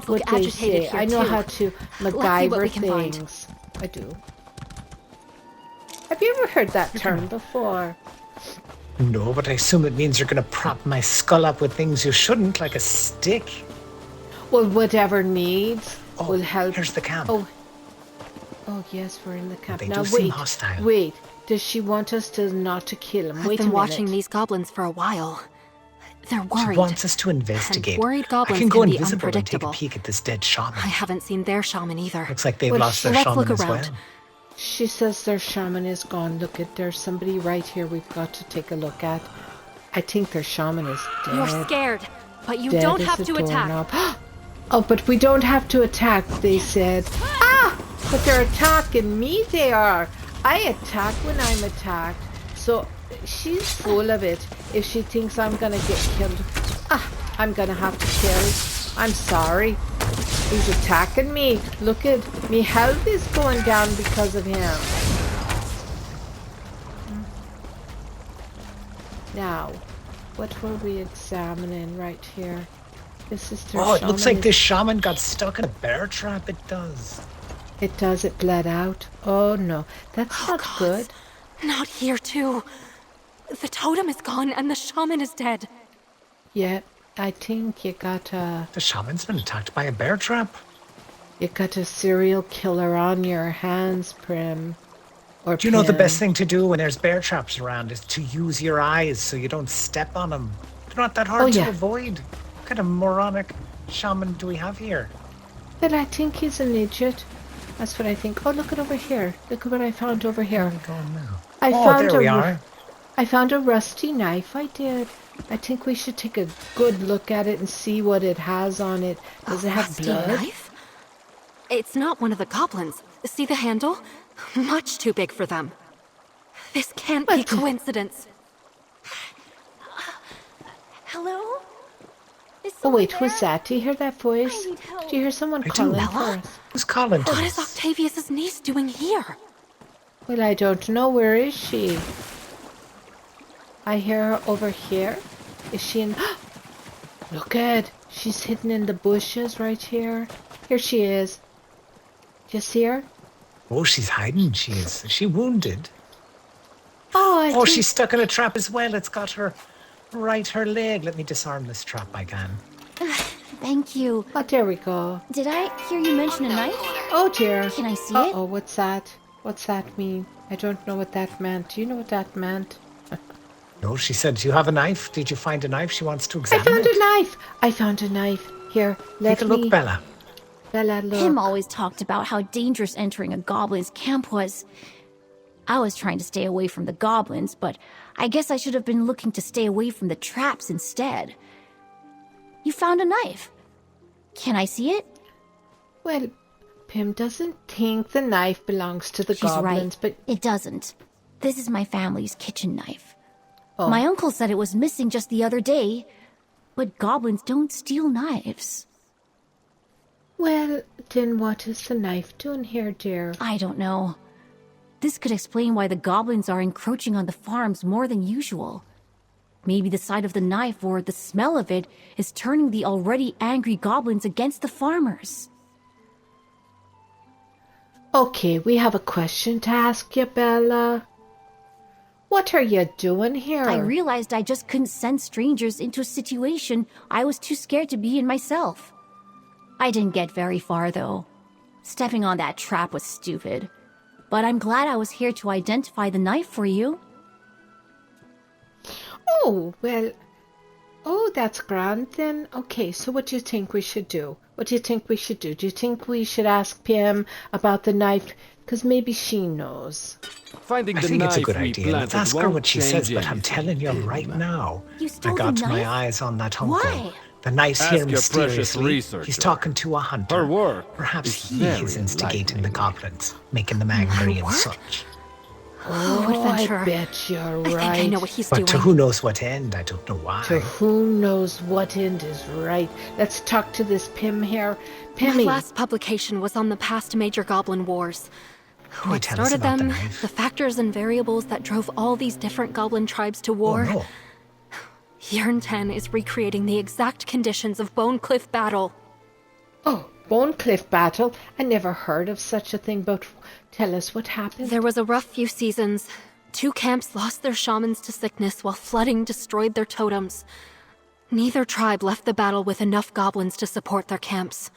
What they say. I know how to MacGyver things. I do. Have you ever heard that term before? No, but I assume it means you're going to prop my skull up with things you shouldn't, like a stick. Well, whatever needs will help. Here's the camp. Oh, yes, we're in the camp. They now, do seem hostile. Wait. Does she want us not to kill him? I've been watching these goblins for a while. They're worried. She wants us to investigate. And worried goblins I can go be invisible and take a unpredictable. peek at this dead shaman. I haven't seen their shaman either. Looks like they've lost their shaman as well. She says their shaman is gone. Look, there's somebody right here we've got to take a look at. I think their shaman is dead. You're scared, but you don't have to attack. Oh, but we don't have to attack, they said. But they're attacking me, they are. I attack when I'm attacked. So she's full of it. If she thinks I'm gonna get killed, I'm gonna have to kill. I'm sorry. He's attacking me. Look at me. Health is going down because of him. Now, what were we examining right here? This is their it looks like this shaman got stuck in a bear trap. It does. It does. It bled out. Oh no, that's not good. Not here too. The totem is gone and the shaman is dead. Yeah, I think you got a... The shaman's been attacked by a bear trap. You got a serial killer on your hands, Prim. Or do you know the best thing to do when there's bear traps around is to use your eyes so you don't step on them? They're not that hard to avoid. What kind of moronic shaman do we have here? Well, I think he's an idiot. That's what I think. Oh, look at over here. Look at what I found over here. Where are we going now? There we are. I found a rusty knife. I did. I think we should take a good look at it and see what it has on it. Does it have blood? Knife? It's not one of the goblins. See the handle? Much too big for them. This can't be coincidence. Hello? Oh wait, who's that? Do you hear that voice? Do you hear someone calling for us? Who's calling? What is Octavius's niece doing here? Well, I don't know. Where is she? I hear her over here. Is she in... Look at... She's hidden in the bushes right here. Here she is. Do you see her? Oh, she's hiding. She is. Is she wounded? Oh, she's stuck in a trap as well. It's got her her leg. Let me disarm this trap. I can. Thank you. Oh, there we go. Did I hear you mention a knife? Oh dear. Can I see it? Oh, what's that? What's that mean? I don't know what that meant. Do you know what that meant? No, she said, do you have a knife? Did you find a knife? She wants to examine it. I found a knife. Here, take a look, Bella. Bella, look. Pim always talked about how dangerous entering a goblin's camp was. I was trying to stay away from the goblins, but I guess I should have been looking to stay away from the traps instead. You found a knife. Can I see it? Well, Pim doesn't think the knife belongs to the goblins, right. But... It doesn't. This is my family's kitchen knife. Oh. My uncle said it was missing just the other day, but goblins don't steal knives. Well, then what is the knife doing here, dear? I don't know. This could explain why the goblins are encroaching on the farms more than usual. Maybe the sight of the knife or the smell of it is turning the already angry goblins against the farmers. Okay, we have a question to ask you, Bella. What are you doing here? I realized I just couldn't send strangers into a situation I was too scared to be in myself. I didn't get very far, though. Stepping on that trap was stupid. But I'm glad I was here to identify the knife for you. Oh, well... Oh, that's grand then. Okay, so what do you think we should do? What do you think we should do? Do you think we should ask Pim about the knife? Because maybe she knows. I think it's a good idea. Let's ask her what she says, but I'm telling you right now, I got my eyes on that uncle. Why? The knife's here mysteriously. He's talking to a hunter. Her work Perhaps he is instigating the goblins, making them angry and such. adventurer. I bet you're right. I think I know what he's doing. But to who knows what end? I don't know why. To who knows what end is right. Let's talk to this Pim here. Pimmy. My last publication was on the past major goblin wars. What started them, the factors and variables that drove all these different goblin tribes to war. Oh, no. Yearn 10 is recreating the exact conditions of Bone Cliff Battle. Oh, Bone Cliff Battle? I never heard of such a thing, but tell us what happened. There was a rough few seasons. 2 camps lost their shamans to sickness while flooding destroyed their totems. Neither tribe left the battle with enough goblins to support their camps.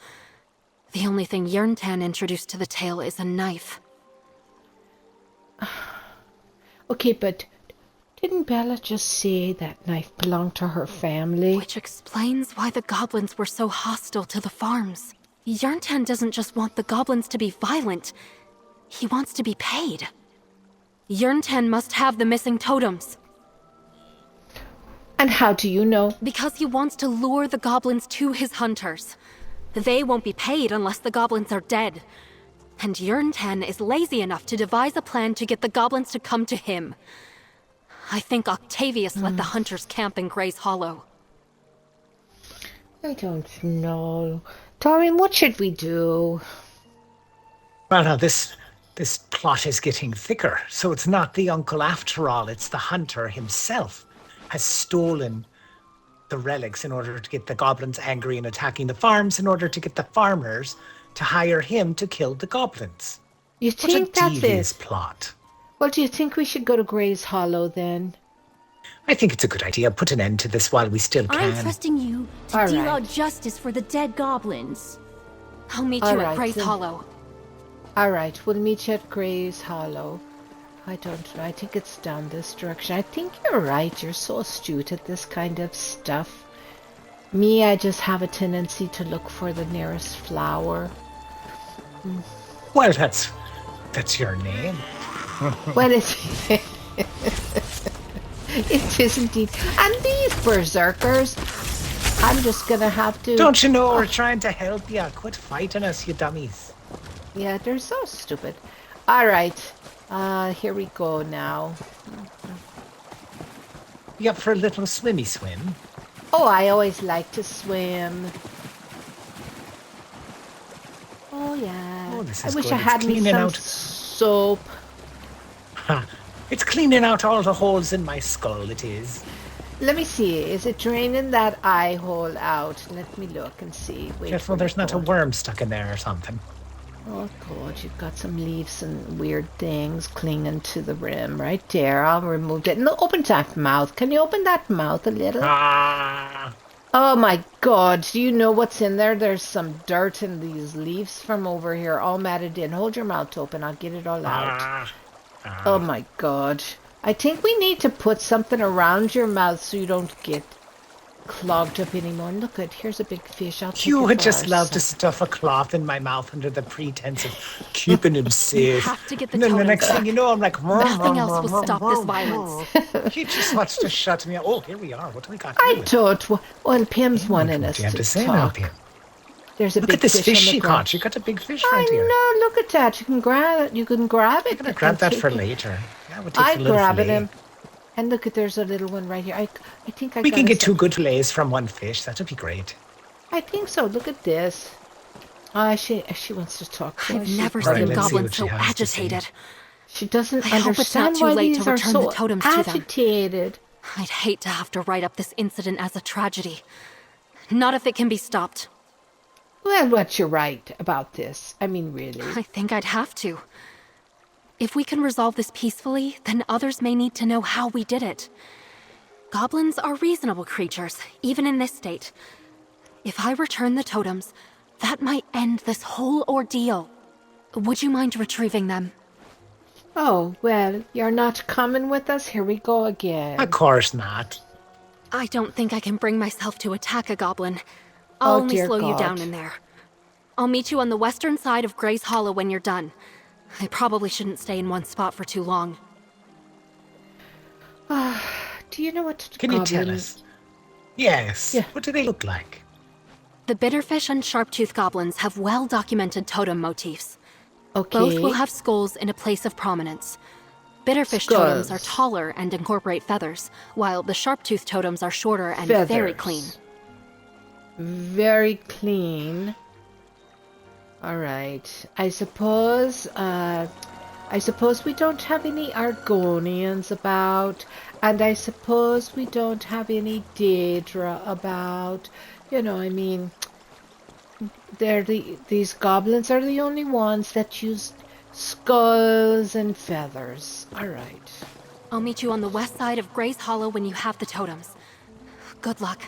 The only thing Yearn 10 introduced to the tale is a knife. Okay, but didn't Bella just say that knife belonged to her family? Which explains why the goblins were so hostile to the farms. Yearn 10 doesn't just want the goblins to be violent. He wants to be paid. Yearn 10 must have the missing totems. And how do you know? Because he wants to lure the goblins to his hunters. They won't be paid unless the goblins are dead. And Yearn 10 is lazy enough to devise a plan to get the goblins to come to him. I think Octavius let the hunters camp in Gray's Hollow. I don't know. Taryn, what should we do? Well, now, this plot is getting thicker. So it's not the uncle after all. It's the hunter himself has stolen the relics in order to get the goblins angry and attacking the farms, in order to get the farmers to hire him to kill the goblins. You think that's it? Devious plot. Well, do you think we should go to Gray's Hollow then? I think it's a good idea. Put an end to this while we still can. I'm trusting you to deal out justice for the dead goblins. I'll meet you at Gray's Hollow. All right, we'll meet you at Gray's Hollow. I don't know. I think it's down this direction. I think you're right. You're so astute at this kind of stuff. Me, I just have a tendency to look for the nearest flower. Well, that's your name. Well, it is indeed. And these berserkers, I'm just gonna have to... Don't you know we're trying to help you? Quit fighting us, you dummies. Yeah, they're so stupid. All right, here we go now. You up for a little swimmy swim? Oh, I always like to swim. Oh, yeah. Oh, this is I wish good. I had me some soap. It's cleaning out all the holes in my skull, it is. Let me see. Is it draining that eye hole out? Let me look and see. Wait, careful, there's not a worm stuck in there or something. Oh, God, you've got some leaves and weird things clinging to the rim right there. I'll remove it. No, open that mouth. Can you open that mouth a little? Oh, my God. Do you know what's in there? There's some dirt in these leaves from over here, all matted in. Hold your mouth open. I'll get it all out. Oh, my God. I think we need to put something around your mouth so you don't get clogged up anymore. And look, here's a big fish. You would just love to stuff a cloth in my mouth under the pretense of keeping him safe. You have to get the and then the next thing you know, I'm like... Nothing else will stop this violence. He just wants to shut me up. Oh, here we are. What do we got? I don't... Well, Pim's wanting us to say talk. Now, Pim? There's a look big at this fish she caught. You got a big fish right here. I know. Look at that. You can grab it. You can grab it. I'm going to grab that for later. Yeah, we'll I grab it. And look at, there's a little one right here. I think we can get 2 good fillets from one fish. That would be great. I think so. Look at this. She wants to talk to us. I've never seen goblins so agitated. She doesn't I hope it's not understand too why late these to are return so the totems to them. agitated. I'd hate to have to write up this incident as a tragedy. Not if it can be stopped. Well, what you're right about this. I mean, really. I think I'd have to. If we can resolve this peacefully, then others may need to know how we did it. Goblins are reasonable creatures, even in this state. If I return the totems, that might end this whole ordeal. Would you mind retrieving them? Oh, well, you're not coming with us? Here we go again. Of course not. I don't think I can bring myself to attack a goblin. I'll only slow you down in there. I'll meet you on the western side of Gray's Hollow when you're done. I probably shouldn't stay in one spot for too long. Do you know what Can you tell us? Yes. Yeah. What do they look like? The bitterfish and sharp-toothed goblins have well-documented totem motifs. Okay. Both will have skulls in a place of prominence. Bitterfish totems are taller and incorporate feathers, while the sharp-tooth totems are shorter and very clean. Very clean. All right. I suppose we don't have any Argonians about, and I suppose we don't have any Daedra about. You know, I mean, these goblins are the only ones that use skulls and feathers. All right. I'll meet you on the west side of Gray's Hollow when you have the totems. Good luck.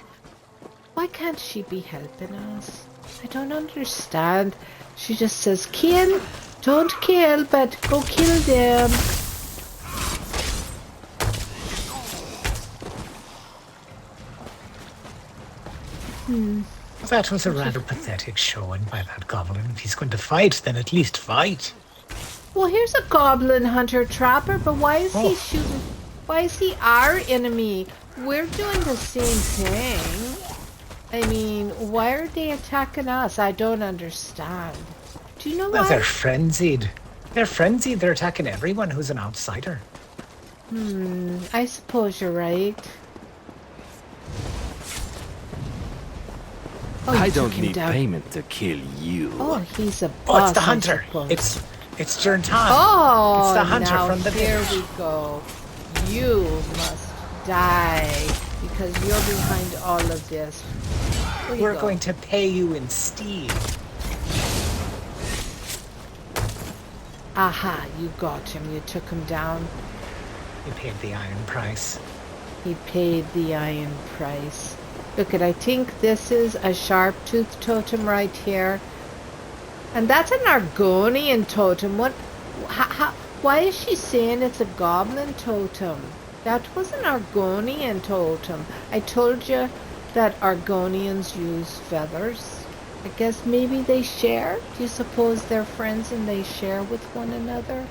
Why can't she be helping us? I don't understand. She just says, kill. Don't kill, but go kill them. That was a rather pathetic showing by that goblin. If he's going to fight, then at least fight. Well, here's a goblin hunter trapper, but why is he shooting? Why is he our enemy? We're doing the same thing. I mean, why are they attacking us? I don't understand. Do you know why? Well, they're frenzied. They're frenzied. They're attacking everyone who's an outsider. I suppose you're right. Oh, I don't need payment to kill you. Oh, he's a boss. Oh, it's the hunter. It's Jerntan. Oh, it's the hunter now from the here village. we go. You must die because you're behind all of this. We're going to pay you in steel. Aha, you got him. You took him down. He paid the iron price. He paid the iron price. Look at, I think this is a sharp-tooth totem right here. And that's an Argonian totem. Why is she saying it's a goblin totem? That was an Argonian totem. I told you that Argonians use feathers. I guess maybe they share? Do you suppose they're friends and they share with one another?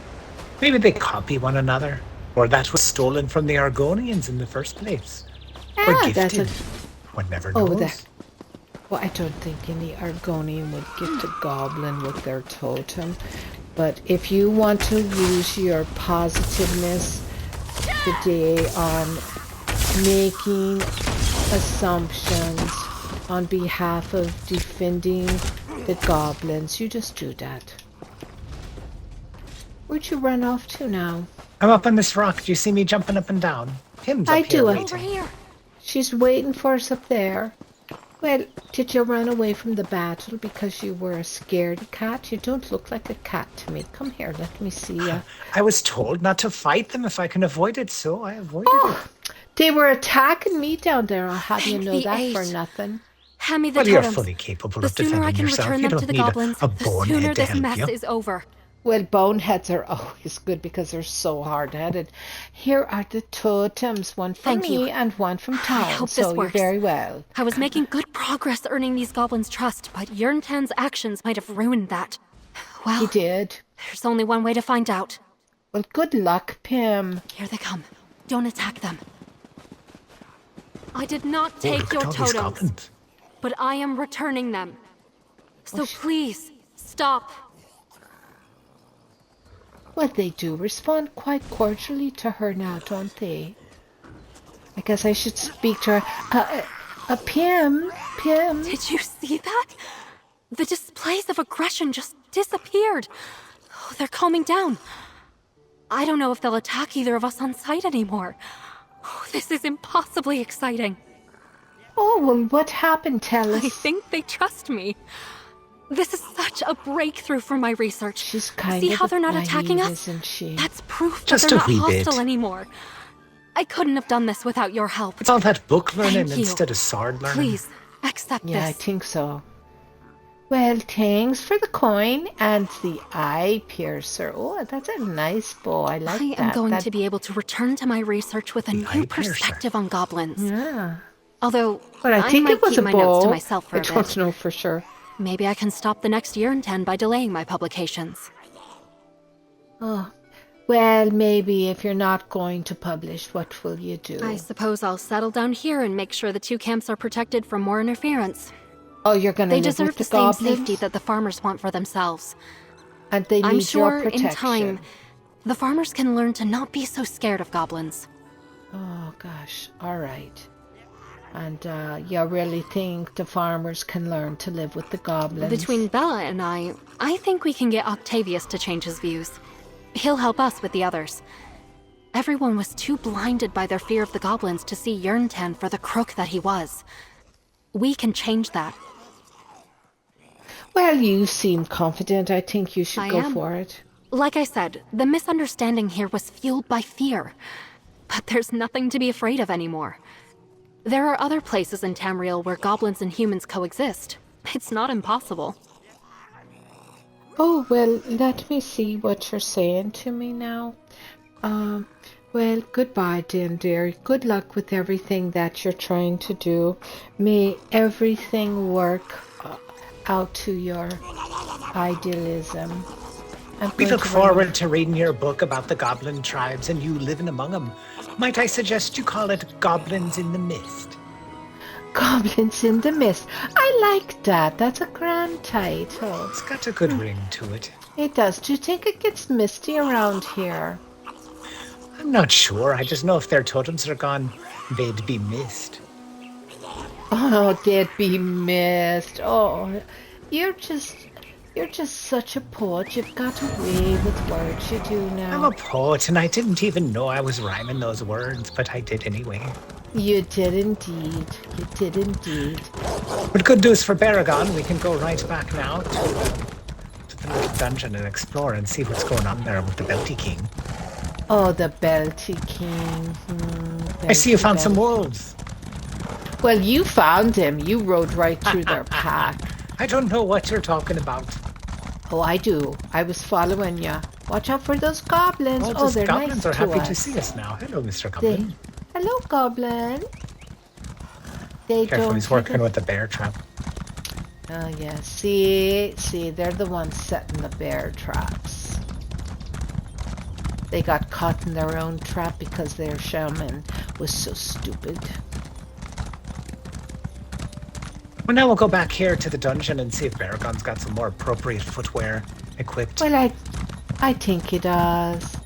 Maybe they copy one another. Or that was stolen from the Argonians in the first place. Or gifted. One never knows. Well, I don't think any Argonian would gift a goblin with their totem. But if you want to use your positiveness today on making assumptions on behalf of defending the goblins, you just do that. Where'd you run off to now? I'm up on this rock. Do you see me jumping up and down? Tim's up here waiting. Over here. She's waiting for us up there. Well, did you run away from the battle because you were a scaredy cat? You don't look like a cat to me. Come here, let me see you. I was told not to fight them if I can avoid it, so I avoided it. They were attacking me down there. I'll have you know that for nothing. Hand me the totems. totems. You're fully capable the of defending sooner I can yourself. return You them don't to the need goblins, a the sooner bonehead to this help mess you. is over. Well, boneheads are always good because they're so hard-headed. Here are the totems, one from me and one from town. I hope so this works. You're very well. I was making good progress earning these goblins' trust, but Yerntan's actions might have ruined that. Well, He did. There's only one way to find out. Well, good luck, Pim. Here they come. Don't attack them. I did not take look your at all these totems, goblins. but I am returning them. So please, stop. Well, they do respond quite cordially to her now, don't they? I guess I should speak to her. Pim. Did you see that? The displays of aggression just disappeared. Oh, they're calming down. I don't know if they'll attack either of us on sight anymore. Oh, this is impossibly exciting. Oh, well, what happened? Tell us. I think they trust me. This is such a breakthrough for my research. She's kind See of how they're not naive, attacking us? isn't she? That's proof that Just they're a not wee hostile bit. anymore. I couldn't have done this without your help. It's all that book learning Thank you. instead of sword learning. Please, accept Yeah, I this. think so. Well, thanks for the coin and the eye piercer. Oh, that's a nice bow. I like that. I am going to be able to return to my research with a The eye new piercer. perspective on goblins. Yeah. Although, But I think might it was keep a my notes to bow. myself for I a don't bit. know for sure. Maybe I can stop the next year in 10 by delaying my publications. Oh, well, maybe if you're not going to publish, what will you do? I suppose I'll settle down here and make sure the two camps are protected from more interference. Oh, you're going to They live deserve with the the same goblins? safety that the farmers want for themselves. And they need I'm your sure protection. in time The farmers can learn to not be so scared of goblins. Oh, gosh. All right. And you really think the farmers can learn to live with the goblins? Between Bella and I think we can get Octavius to change his views. He'll help us with the others. Everyone was too blinded by their fear of the goblins to see Yerntan for the crook that he was. We can change that. Well, you seem confident. I think you should go for it. Like I said, the misunderstanding here was fueled by fear. But there's nothing to be afraid of anymore. There are other places in Tamriel where goblins and humans coexist. It's not impossible. Oh, well, let me see what you're saying to me now. Well, goodbye, dear. Good luck with everything that you're trying to do. May everything work out to your idealism. We look forward to reading your book about the goblin tribes and you living among them. Might I suggest you call it Goblins in the Mist? Goblins in the Mist. I like that. That's a grand title. It's got a good ring to it. It does. Do you think it gets misty around here? I'm not sure. I just know if their totems are gone, they'd be missed. Oh, they'd be missed. Oh, you're just such a poet. You've got away with words. You do now. I'm a poet, and I didn't even know I was rhyming those words, but I did anyway. You did indeed. You did indeed. But good news for Baragon. We can go right back now to the little dungeon and explore and see what's going on there with the Belty King. Oh, the Belty King. I see you found some wolves. Well, you found him. You rode right through their pack. I don't know what you're talking about. Oh, I do. I was following you. Watch out for those goblins. Oh, they're goblins nice are happy us. to see us now. Hello, Mr. Goblin. Hello, Goblin. Careful, he's working with the bear trap. Oh, yeah. See, they're the ones setting the bear traps. They got caught in their own trap because their shaman was so stupid. Well, now we'll go back here to the dungeon and see if Baragon's got some more appropriate footwear equipped. Well, I think he does.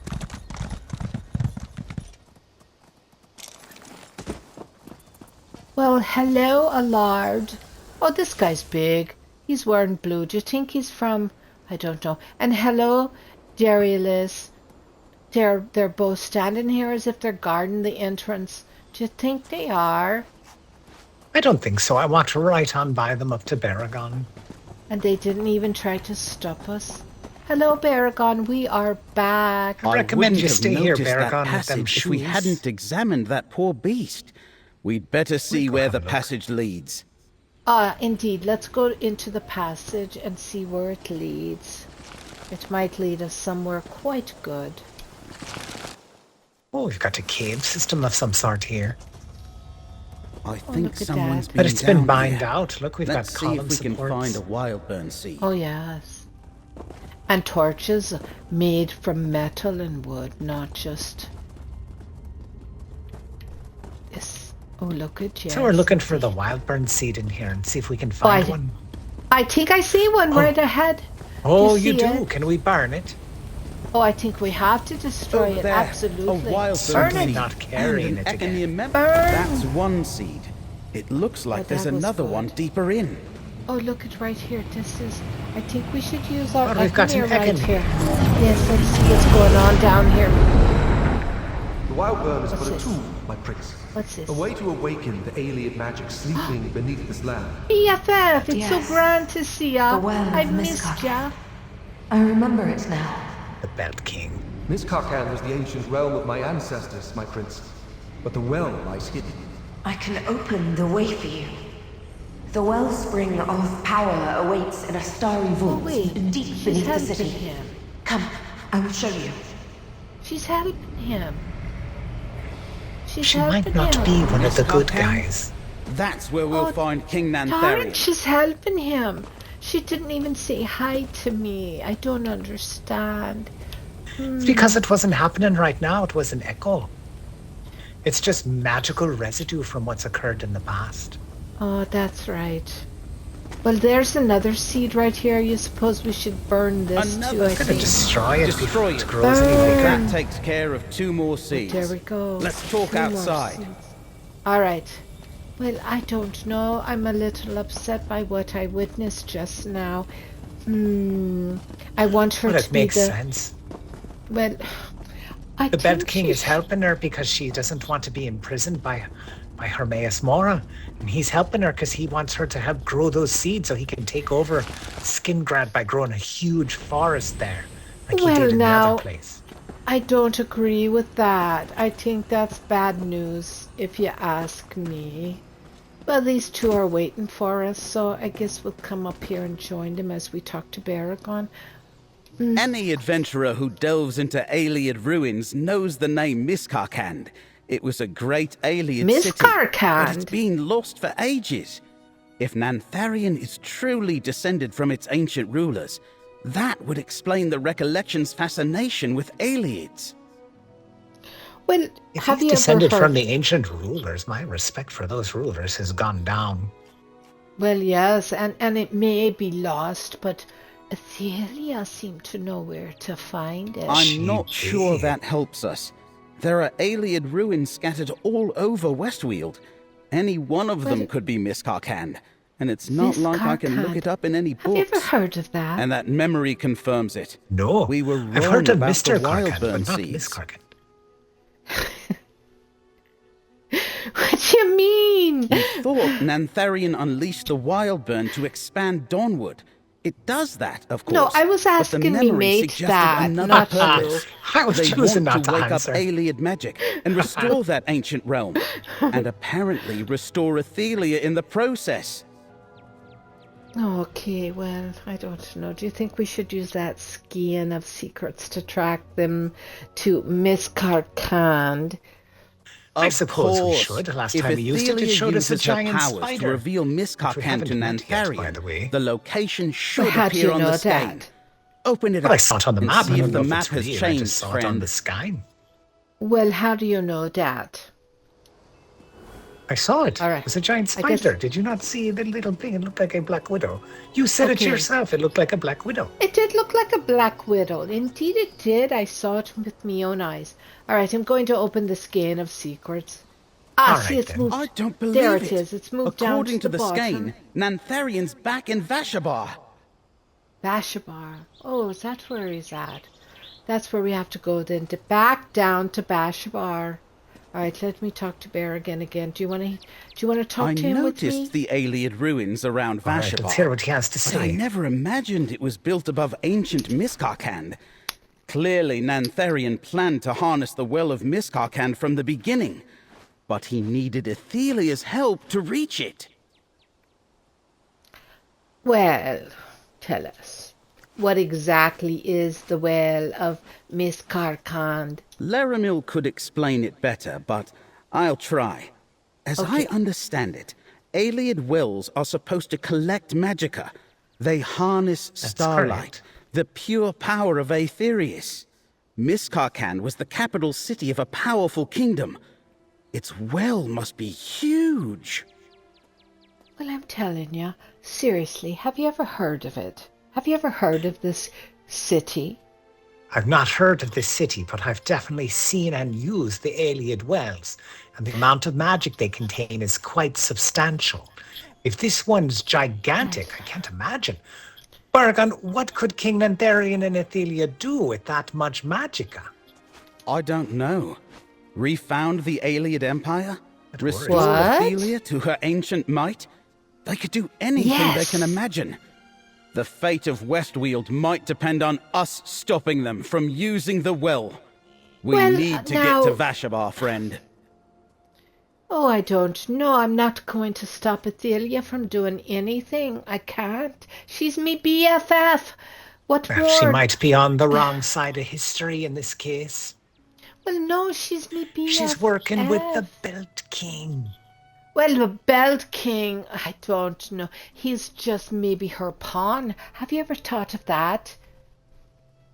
Well, hello, Allard. Oh, this guy's big. He's wearing blue. Do you think he's from... I don't know. And hello, Darius. They're both standing here as if they're guarding the entrance. Do you think they are? I don't think so. I walked right on by them up to Baragon. And they didn't even try to stop us. Hello, Baragon. We are back. I recommend you stay here, That Baragon, with them passage shoes. if we hadn't examined that poor beast. We'd better see where the passage leads. Indeed. Let's go into the passage and see where it leads. It might lead us somewhere quite good. Oh, we've got a cave system of some sort here. I think look at someone's that. been But it's been down mined here. out. Look, we've Let's got see column if we can supports. find a wildburn seed. Oh, yes. And torches made from metal and wood, not just... This. Oh, look at you. So we're looking for the wildburn seed in here and see if we can find one. I think I see one right ahead. Oh, you you see do? it? Can we burn it? Oh, I think we have to destroy Over it. there, Absolutely. a wildburn Certainly seed. not carrying and it an again. Econy member. Burn. That's one seed. It looks like there's that was another good. one deeper in. Oh, look at right here. This is... I think we should use our Oh, we've got an Econy right Econy. here. Yes, let's see what's going on down here. The wild burn is What's but a this? tool, my prince. What's this? A way to awaken the alien magic sleeping beneath this land. BFF, it's Yes. so grand to see ya. The well of I missed Miskar. ya. I remember it now. The Belt King. Niskarkan was the ancient realm of my ancestors, my prince. But the well lies hidden. I can open the way for you. The wellspring of power awaits in a starry vault wait. deep She's beneath the helping city. him. Come, I will show you. She's helping him. She's She helping might not him. be one of the good Niskarkan? guys. That's where we'll Oh, find King Taryn, Natharian. she's helping him. She didn't even say hi to me. I don't understand. It's because it wasn't happening right now. It was an echo. It's just magical residue from what's occurred in the past. Oh, that's right. Well, there's another seed right here. You suppose we should burn this too, I think. Destroy it before it Destroy grows any bigger. That takes care of 2 more seeds. There we go. Let's talk 2 more outside. seeds. All right. Well, I don't know. I'm a little upset by what I witnessed just now. I want her Well, to it be makes the... sense. Well, The Belt King is helping her because she doesn't want to be imprisoned by Hermaeus Mora. And he's helping her because he wants her to help grow those seeds so he can take over Skingrad by growing a huge forest there, like he did in the other place. I don't agree with that. I think that's bad news, if you ask me. Well, these 2 are waiting for us, so I guess we'll come up here and join them as we talk to Baragon. Any adventurer who delves into Ayleid ruins knows the name Miskarkand. It was a great Ayleid city, but it's been lost for ages. If Natharian is truly descended from its ancient rulers, that would explain the Recollection's fascination with Ayleids. Well, if have he's you descended ever heard... from the ancient rulers, my respect for those rulers has gone down. Well, yes, and it may be lost, but Athelia seemed to know where to find it. I'm not sure that helps us. There are Ayleid ruins scattered all over Westweald. Any one of them could be Miskarkand, and it's not like I can look it up in any books. Have you ever heard of that? And that memory confirms it. No, we were wrong I've heard of about Mr. the Karkand, Wildburn but not seeds. Miskarkand. What do you mean? We thought Natharian unleashed the Wildburn to expand Dawnwood. It does that, of course. No, I was asking me mate that, not you. I was they choosing want not to to wake answer. up Ayleid magic and restore that ancient realm, and apparently restore Athelia in the process. Okay, well, I don't know. Do you think we should use that skein of secrets to track them to Miskarkand? I suppose we should. Last time we used it, it showed us a giant spider. To reveal Miskarkand to Natharian, the location should appear on the skein. Open it But up I saw it on the and map. see I if don't the know if map it's has real. I changed, just saw it on the sky. Well, how do you know that? I saw it. All right. It was a giant spider. Did you not see the little thing? It looked like a black widow. You said it yourself. It looked like a black widow. It did look like a black widow. Indeed it did. I saw it with my own eyes. All right, I'm going to open the skein of secrets. Ah, see, it's moved. I don't believe there it is. It's moved down According to the bottom. skein, Natharian's back in Vashabar. Vashabar. Oh, is that where he's at? That's where we have to go then, to back down to Vashabar. All right, let me talk to Baragon again. Do you want to talk to him with me? I noticed the Ayleid ruins around Vashabar. Right, let's hear what he has to say. But I never imagined it was built above ancient Miskarkand. Clearly, Natharian planned to harness the well of Miskarkand from the beginning, but he needed Athelia's help to reach it. Well, tell us. What exactly is the well of Miskarkand? Laramil could explain it better, but I'll try. As I understand it, Ayleid wells are supposed to collect magicka. They harness starlight, the pure power of Aetherius. Miskarkand was the capital city of a powerful kingdom. Its well must be huge. Well, I'm telling you, seriously, have you ever heard of it? Have you ever heard of this city? I've not heard of this city, but I've definitely seen and used the Ayleid wells, and the amount of magic they contain is quite substantial. If this one's gigantic, I can't imagine. Baragon, what could King Natharian and Athelia do with that much magicka? I don't know. Refound the Ayleid Empire? Restore What? Athelia to her ancient might? They could do anything they can imagine. The fate of Westweald might depend on us stopping them from using the well. We need to get to Vashabar, friend. Oh, I don't know. I'm not going to stop Athelia from doing anything. I can't. She's me BFF. What more? She might be on the wrong side of history in this case. Well, no, she's me BFF. She's working with the Belt King. Well, the Belt King, I don't know. He's just maybe her pawn. Have you ever thought of that?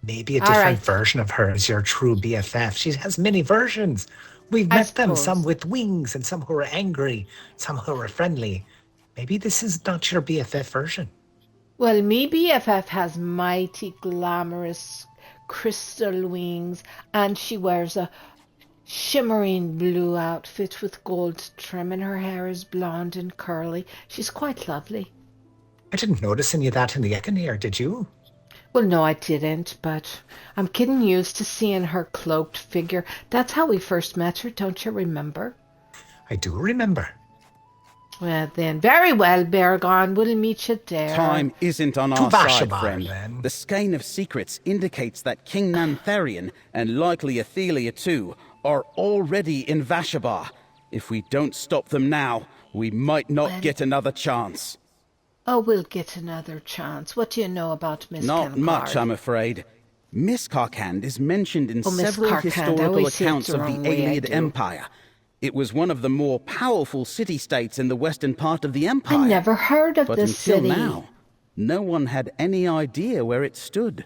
Maybe a different version of her is your true BFF. She has many versions. We've met them, some with wings and some who are angry, some who are friendly. Maybe this is not your BFF version. Well, me BFF has mighty glamorous crystal wings, and she wears a shimmering blue outfit with gold trim, and her hair is blonde and curly. She's quite lovely. I didn't notice any of that in the Econeer, did you? Well, no, I didn't, but I'm getting used to seeing her cloaked figure. That's how we first met her, don't you remember? I do remember. Well, then, very well, Bergon. We'll meet you there. Time isn't on our side, friend. Then. The Skein of Secrets indicates that King Natharian, and likely Athelia too, are already in Vashabar. If we don't stop them now, we might not get another chance. Oh, we'll get another chance. What do you know about Miss Not Cancard? much, I'm afraid. Miss Carcand is mentioned in several historical accounts of the Aeoliad Empire. It was one of the more powerful city-states in the western part of the Empire. I never heard of this city. But until now, no one had any idea where it stood.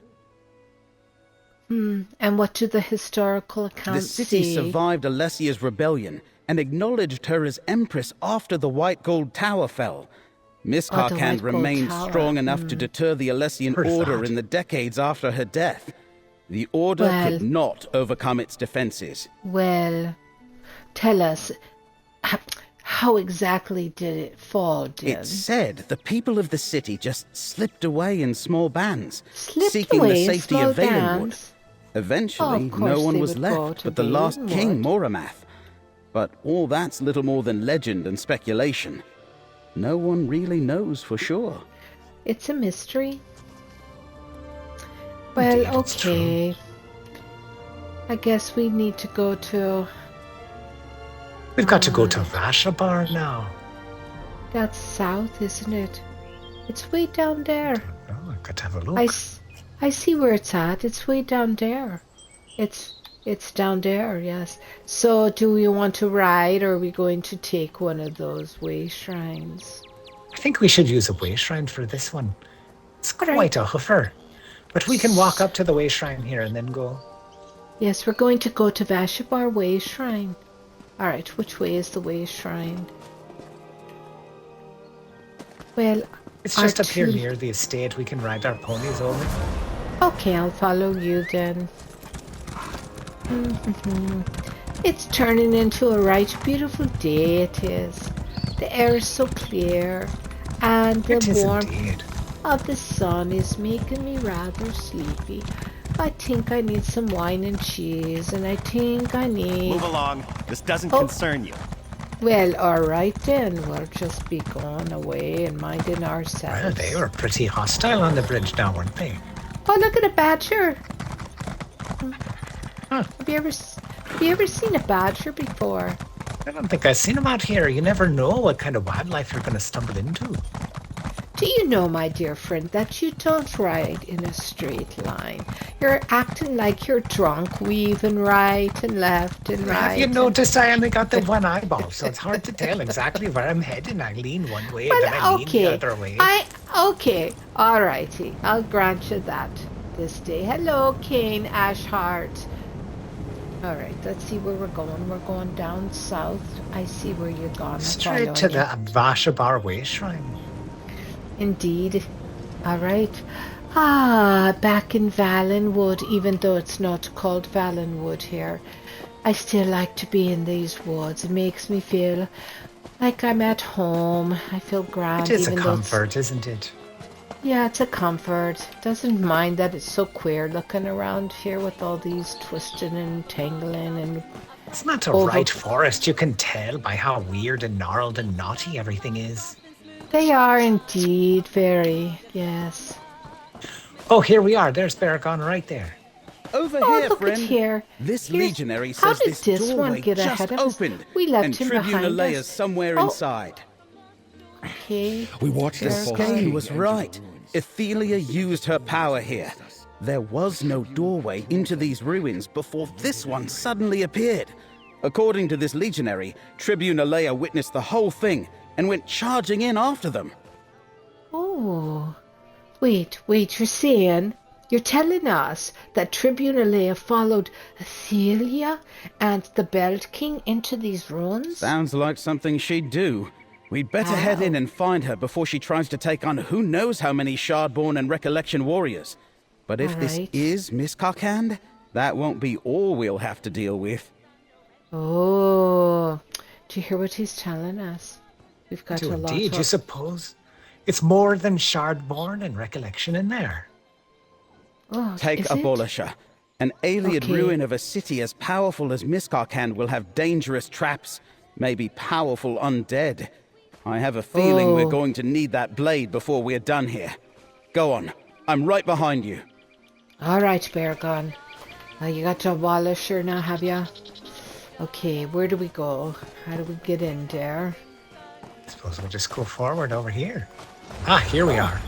And what do the historical accounts say? The city say? survived Alessia's rebellion and acknowledged her as Empress after the White Gold Tower fell. Miss Carcand remained strong enough to deter the Alessian Order in the decades after her death. The Order could not overcome its defenses. Well, tell us, how exactly did it fall, Din? It's said the people of the city just slipped away in small bands, seeking the safety of Valenwood. Eventually, no one was left but the last king, Moramath. But all that's little more than legend and speculation. No one really knows for sure. It's a mystery. Well, okay. I guess we need to go to... We've got to go to Vashabar now. That's south, isn't it? It's way down there. Oh, I've got to have a look. I see where it's at. It's way down there. It's down there, yes. So, do you want to ride, or are we going to take one of those way shrines? I think we should use a way shrine for this one. It's quite a hoofer. But we can walk up to the way shrine here and then go. Yes, we're going to go to Vashabar Way Shrine. Alright, which way is the way shrine? Well, it's just up here near the estate. We can ride our ponies over. Okay, I'll follow you then. It's turning into a right beautiful day, it is. The air is so clear, and the warmth of the sun is making me rather sleepy. I think I need some wine and cheese, and I think I need... Move along. This doesn't concern you. Well, alright then. We'll just be going away and minding ourselves. Well, they were pretty hostile on the bridge now, weren't they? Oh, look at a badger! Huh. Have you ever seen a badger before? I don't think I've seen them out here. You never know what kind of wildlife you're going to stumble into. Do you know, my dear friend, that you don't ride in a straight line? You're acting like you're drunk, weaving right and left and right. Have you noticed I only got the one eyeball, so it's hard to tell exactly where I'm heading. I lean one way, and then I lean the other way. Okay, alrighty. I'll grant you that this day. Hello, Kane Ashhart. Alright, let's see where we're going. We're going down south. I see where you're going. Straight to the Vashabar Way Shrine. Indeed. Alright. Back in Valenwood, even though it's not called Valenwood here. I still like to be in these woods. It makes me feel like I'm at home. I feel grand. It is a comfort, isn't it? Yeah, it's a comfort. Doesn't mind that it's so queer looking around here with all these twisting and tangling and... It's not a right forest. You can tell by how weird and gnarled and knotty everything is. They are indeed very, yes. Oh, here we are. There's Baragon right there. Over here, look friend. At here. This legionary says this doorway just opened, we left and him Tribune behind Alea's us. somewhere inside. Okay. We watched the Skein was right. Athelia used her power here. There was no doorway into these ruins before this one suddenly appeared. According to this legionary, Tribune Alea witnessed the whole thing and went charging in after them. Oh. Wait, you're telling us that Tribune Alea followed Athelia and the Belt King into these ruins? Sounds like something she'd do. We'd better head in and find her before she tries to take on who knows how many Shardborn and Recollection warriors. But if this is Miss Carcand, that won't be all we'll have to deal with. Oh, do you hear what he's telling us? We've got a lot. Indeed, you suppose it's more than Shardborn and Recollection in there. Oh, take Abolisher. An alien ruin of a city as powerful as Miscarcand will have dangerous traps, maybe powerful undead. I have a feeling we're going to need that blade before we're done here. Go on, I'm right behind you. All right, Beargon. You got your Abolisher now, have ya? Okay, where do we go? How do we get in there? I suppose we'll just go forward over here. Ah, here we are.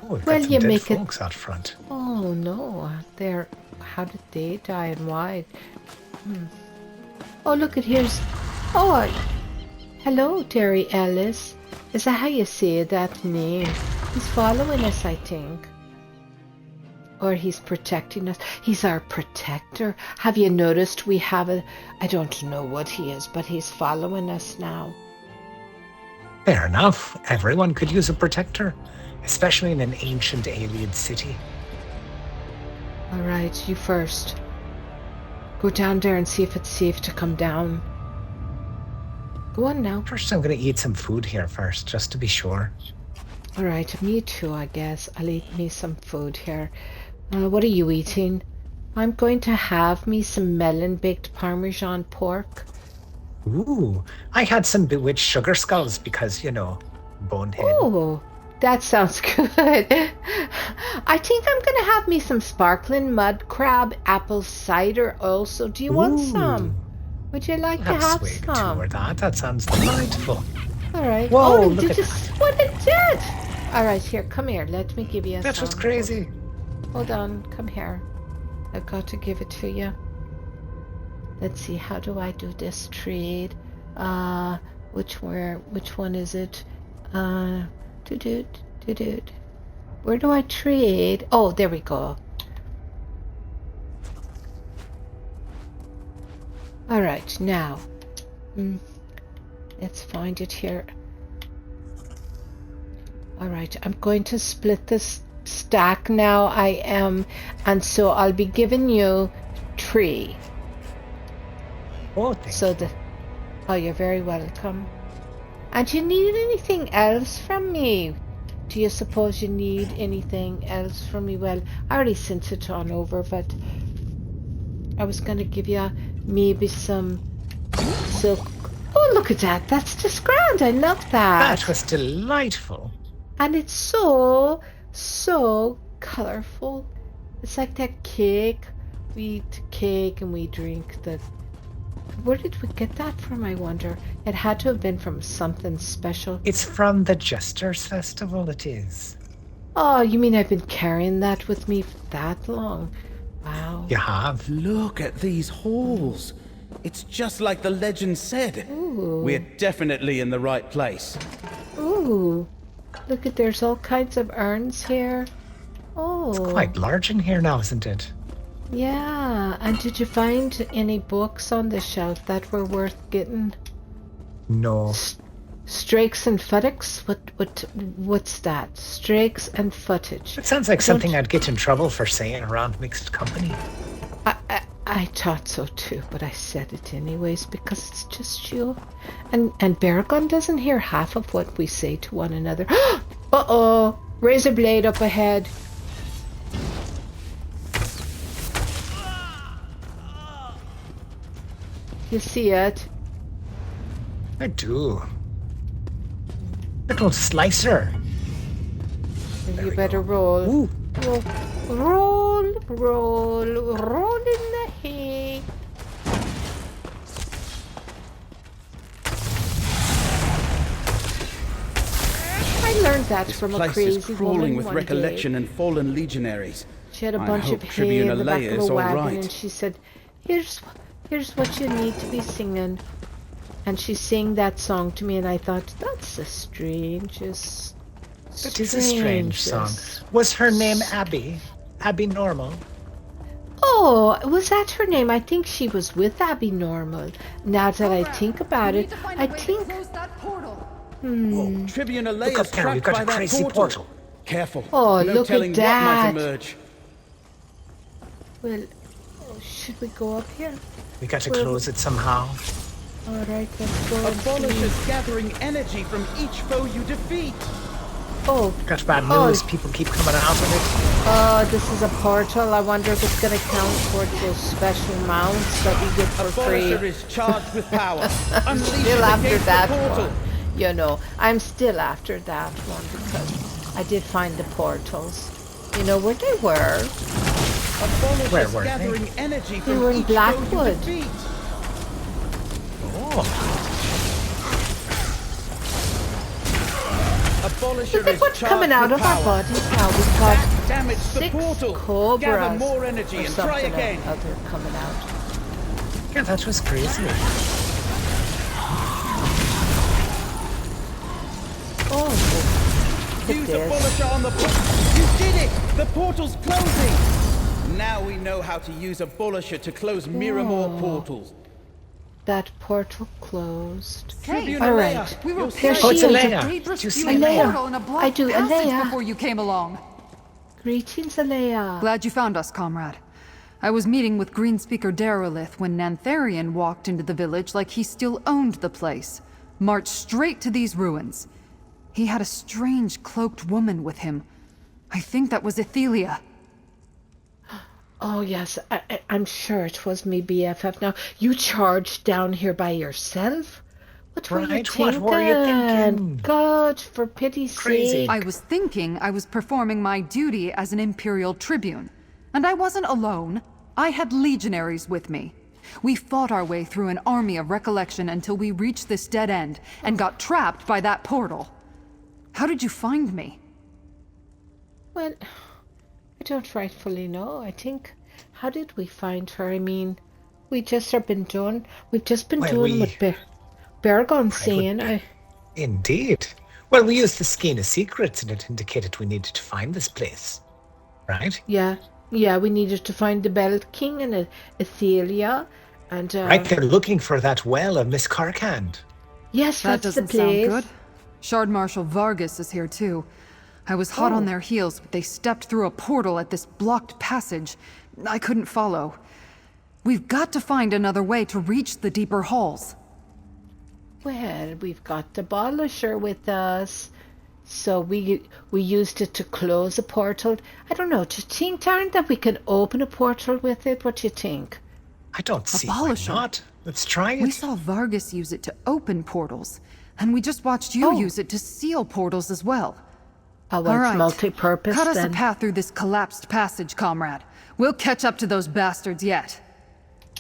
Oh, we've got some you dead make folks out front. Oh no, they're... How did they die and why? Oh, look at here's... Oh, hello, Terry Ellis. Is that how you say that name? He's following us, I think. Or he's protecting us. He's our protector. Have you noticed we have a... I don't know what he is, but he's following us now. Fair enough. Everyone could use a protector, especially in an ancient alien city. All right, you first. Go down there and see if it's safe to come down. Go on now. First, I'm going to eat some food here first, just to be sure. All right, me too, I guess. I'll eat me some food here. What are you eating? I'm going to have me some melon-baked Parmesan pork. Ooh, I had some bewitched sugar skulls because, you know, bonehead. Oh, that sounds good. I think I'm going to have me some sparkling mud crab apple cider also. Do you want some? Would you like to have some? That sounds delightful. All right. Whoa, oh, look did at you that. what it did? All right, here, come here. Let me give you a That was crazy. Hold on, come here. I've got to give it to you. Let's see, how do I do this trade? Which one is it? Where do I trade? Oh, there we go. All right, now, let's find it here. All right, I'm going to split this stack now. I am, and so I'll be giving you 3. Oh, thank you. Oh, you're very welcome. And you need anything else from me? Do you suppose you need anything else from me? Well, I already sent it on over, but I was going to give you maybe some silk. Oh, look at that. That's just grand. I love that. That was delightful. And it's so colorful. It's like that cake. We eat cake and we drink the... Where did we get that from, I wonder? It had to have been from something special. It's from the Jesters Festival, it is. Oh, you mean I've been carrying that with me for that long? Wow. You have. Look at these halls. It's just like the legend said. Ooh. We're definitely in the right place. Ooh. Look at, there's all kinds of urns here. Oh. It's quite large in here now, isn't it? Yeah. And did you find any books on the shelf that were worth getting? No. Strakes and footage? What's that? Strakes and footage. It sounds like something I'd get in trouble for saying around mixed company. I thought so too, but I said it anyways because it's just you. And Baragon doesn't hear half of what we say to one another. Uh-oh! Razor blade up ahead. You see it? I do. Little slicer. You better roll. Ooh. Roll in the hay. I learned that from a crazy This place is crawling woman with one recollection day. and fallen legionaries. She had a bunch of hay in the back of a wagon, and she said, here's what you need to be singing. And she sang that song to me, and I thought, that's the strangest. That is a strange song. Was her name Abby? Abby Normal? Oh, Oh, was that her name? I think she was with Abby Normal. Now that I think about it, I think... Tribune Look Alea's up there, we've trapped got by a that crazy portal. Careful. Oh, no look telling at what might that. emerge. Well, should we go up here? We got to close it somehow. All right, let's go. Abolishers gathering energy from each foe you defeat. Oh, Got bad news. People keep coming out of it. oh, this is a portal. I wonder if it's going to count towards those special mounts that we get for free. Abolisher is charged with power. I'm still after that one. You know, I'm still after that one because I did find the portals. You know where they were? Where were gathering they? energy They from were in each foe you Blackwood. defeat. Oh, Abolisher Look at is what's charged coming out with of our power. bodies now. We've got Damage the 6 portal. cobras Gather more energy or and try something again. other coming out. yeah, that was crazy. Oh, look Use at this. Abolisher on the portal. You did it! The portal's closing! Now we know how to use Abolisher to close Miramore portals. That portal closed. Tribune all Alea, right. We were you're There safe. Oh, it's she is. Alea. dangerous Do you see viewing Alea? portal in a blocked I do, passage Alea. before you came along. Greetings, Alea. Glad you found us, comrade. I was meeting with Greenspeaker Darylith when Natharian walked into the village like he still owned the place. Marched straight to these ruins. He had a strange cloaked woman with him. I think that was Ethelia. Oh, yes, I'm sure it was me, BFF. Now, you charged down here by yourself? What were you Right, thinking? what were you thinking? God, for pity's Crazy. sake. I was thinking I was performing my duty as an Imperial Tribune. And I wasn't alone. I had legionaries with me. We fought our way through an army of recollection until we reached this dead end and got trapped by that portal. How did you find me? Well, I don't rightfully know. I think, how did we find her? I mean, we just have been doing, we've just been doing what Bergon saying. Indeed. Well, we used the skein of secrets and it indicated we needed to find this place. Right? Yeah, we needed to find the Bell King and Ethelia. And, Right, they're looking for that well of Miss Carcand. yes, That that's the doesn't place. sound good. Shard Marshal Vargas is here too. I was hot on their heels, but they stepped through a portal at this blocked passage. I couldn't follow. We've got to find another way to reach the deeper halls. Well, we've got the Abolisher with us. So we used it to close a portal. I don't know, do you think, Taryn, that we can open a portal with it? What do you think? I don't see why Abolisher. not. Let's try it. We saw Vargas use it to open portals, and we just watched you use it to seal portals as well. Oh, well, All it's right. multi-purpose Cut us then. a path through this collapsed passage, comrade. We'll catch up to those bastards yet.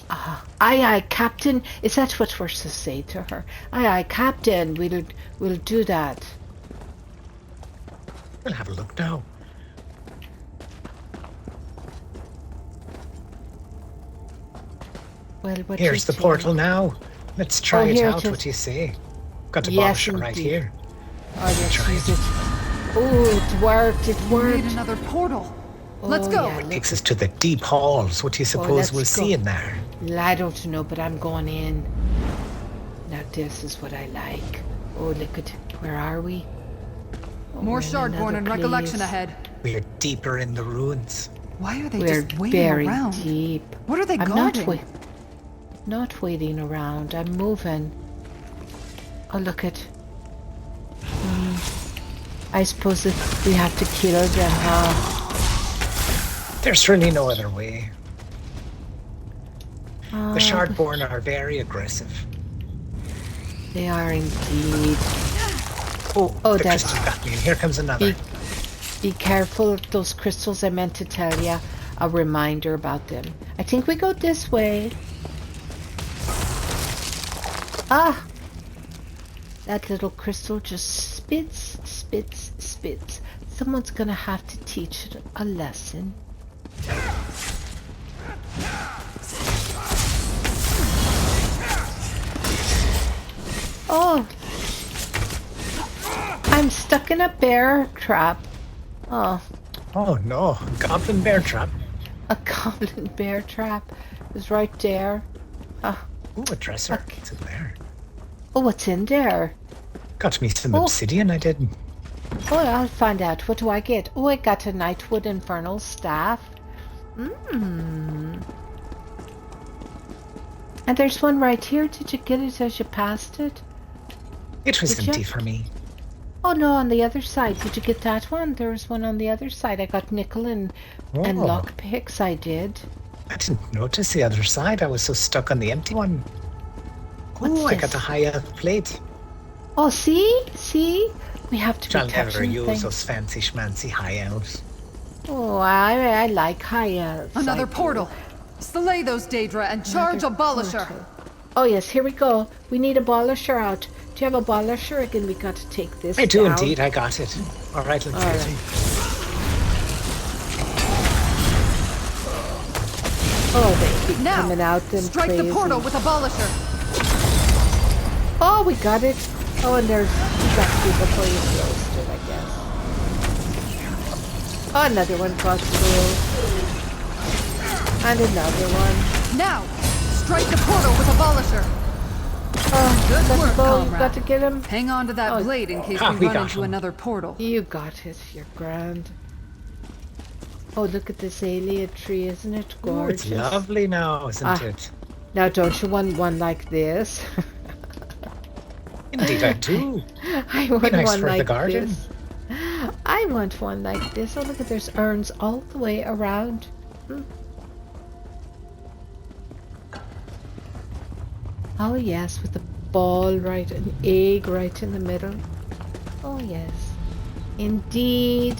Aye, aye, Captain. Is that what we're to say to her? Aye, aye, Captain. We'll do that. We'll have a look now. Well, what Here's do the you portal think? now. Let's try it here it out. is. What do you say? Got the Yes, Abolisher right indeed. here. Oh, yes, Try use it. it. Oh, it worked. It We worked. need another portal. Let's Oh, go. yeah. Takes us to the deep halls. What do you suppose let's we'll go. see in there? Well, I don't know, but I'm going in. Now this is what I like. Oh, look at, where are we? Oh, More we're in Shardborn another and recollection place. ahead. We're deeper in the ruins. Why are they We're just waiting very around? deep. What are they I'm guarding? not waiting around. I'm moving. Oh, look at. I suppose that we have to kill them, huh? There's really no other way. Oh, The Shardborn are very aggressive. they are indeed. Oh, Oh, the that's- crystal got me. And here comes another. Be careful of those crystals. I meant to tell you a reminder about them. I think we go this way. Ah! That little crystal just spits. Someone's gonna have to teach it a lesson. Oh! I'm stuck in a bear trap. Oh. Oh no, Goblin Bear Trap. A goblin bear trap is right there. Ooh, a dresser. Okay. What's in there? Oh, what's in there? Got me some obsidian, I didn't. Oh, I'll find out. What do I get? Oh, I got a Nightwood Infernal Staff. And there's one right here. Did you get it as you passed it? It was empty for me. Oh, no, on the other side. Did you get that one? There was one on the other side. I got nickel and lockpicks, I did. I didn't notice the other side. I was so stuck on the empty one. Oh, I got a high elf plate. Oh, see? See? We have to be I'll never touching use things. those fancy schmancy high elves. Oh, I like high elves. Another portal. Slay those Daedra and charge Abolisher. Oh, yes, here we go. We need Abolisher out. Do you have Abolisher? Again, we got to take this I do down. indeed. I got it. All right, let's get it. Oh, they keep now, coming out and strike crazy. the portal with Abolisher. Oh, we got it. Oh, and there's you got to do before you closed it, I guess. Oh, another one got through. And another one. Now, strike the portal with Abolisher. Oh, good work, comrade. You've got to get him. Hang on to that blade in case we run into another portal. You got it. You're grand. Oh, look at this alien tree. Isn't it gorgeous? Oh, it's lovely now, isn't it? Now, don't you want one like this? Indeed, I do. I want nice one for like the garden. this. I want one like this. Oh, look at there's urns all the way around. Oh, yes, with the ball right, an egg right in the middle. Oh, yes. Indeed.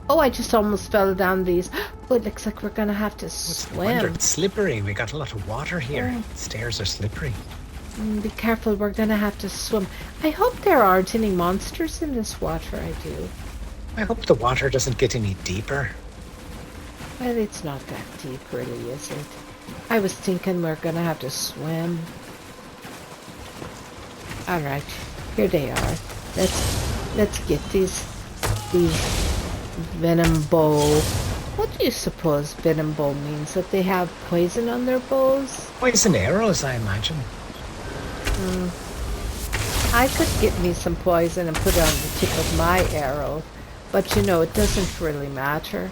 Oh, I just almost fell down these. Oh, it looks like we're going to have to swim. It's slippery. We got a lot of water here. The stairs are slippery. Be careful, we're going to have to swim. I hope there aren't any monsters in this water, I do. I hope the water doesn't get any deeper. Well, it's not that deep, really, is it? I was thinking we're going to have to swim. All right, here they are. Let's get these venom bow. What do you suppose venom bow means? That they have poison on their bows? Poison arrows, I imagine. I could get me some poison and put it on the tip of my arrow, but you know, it doesn't really matter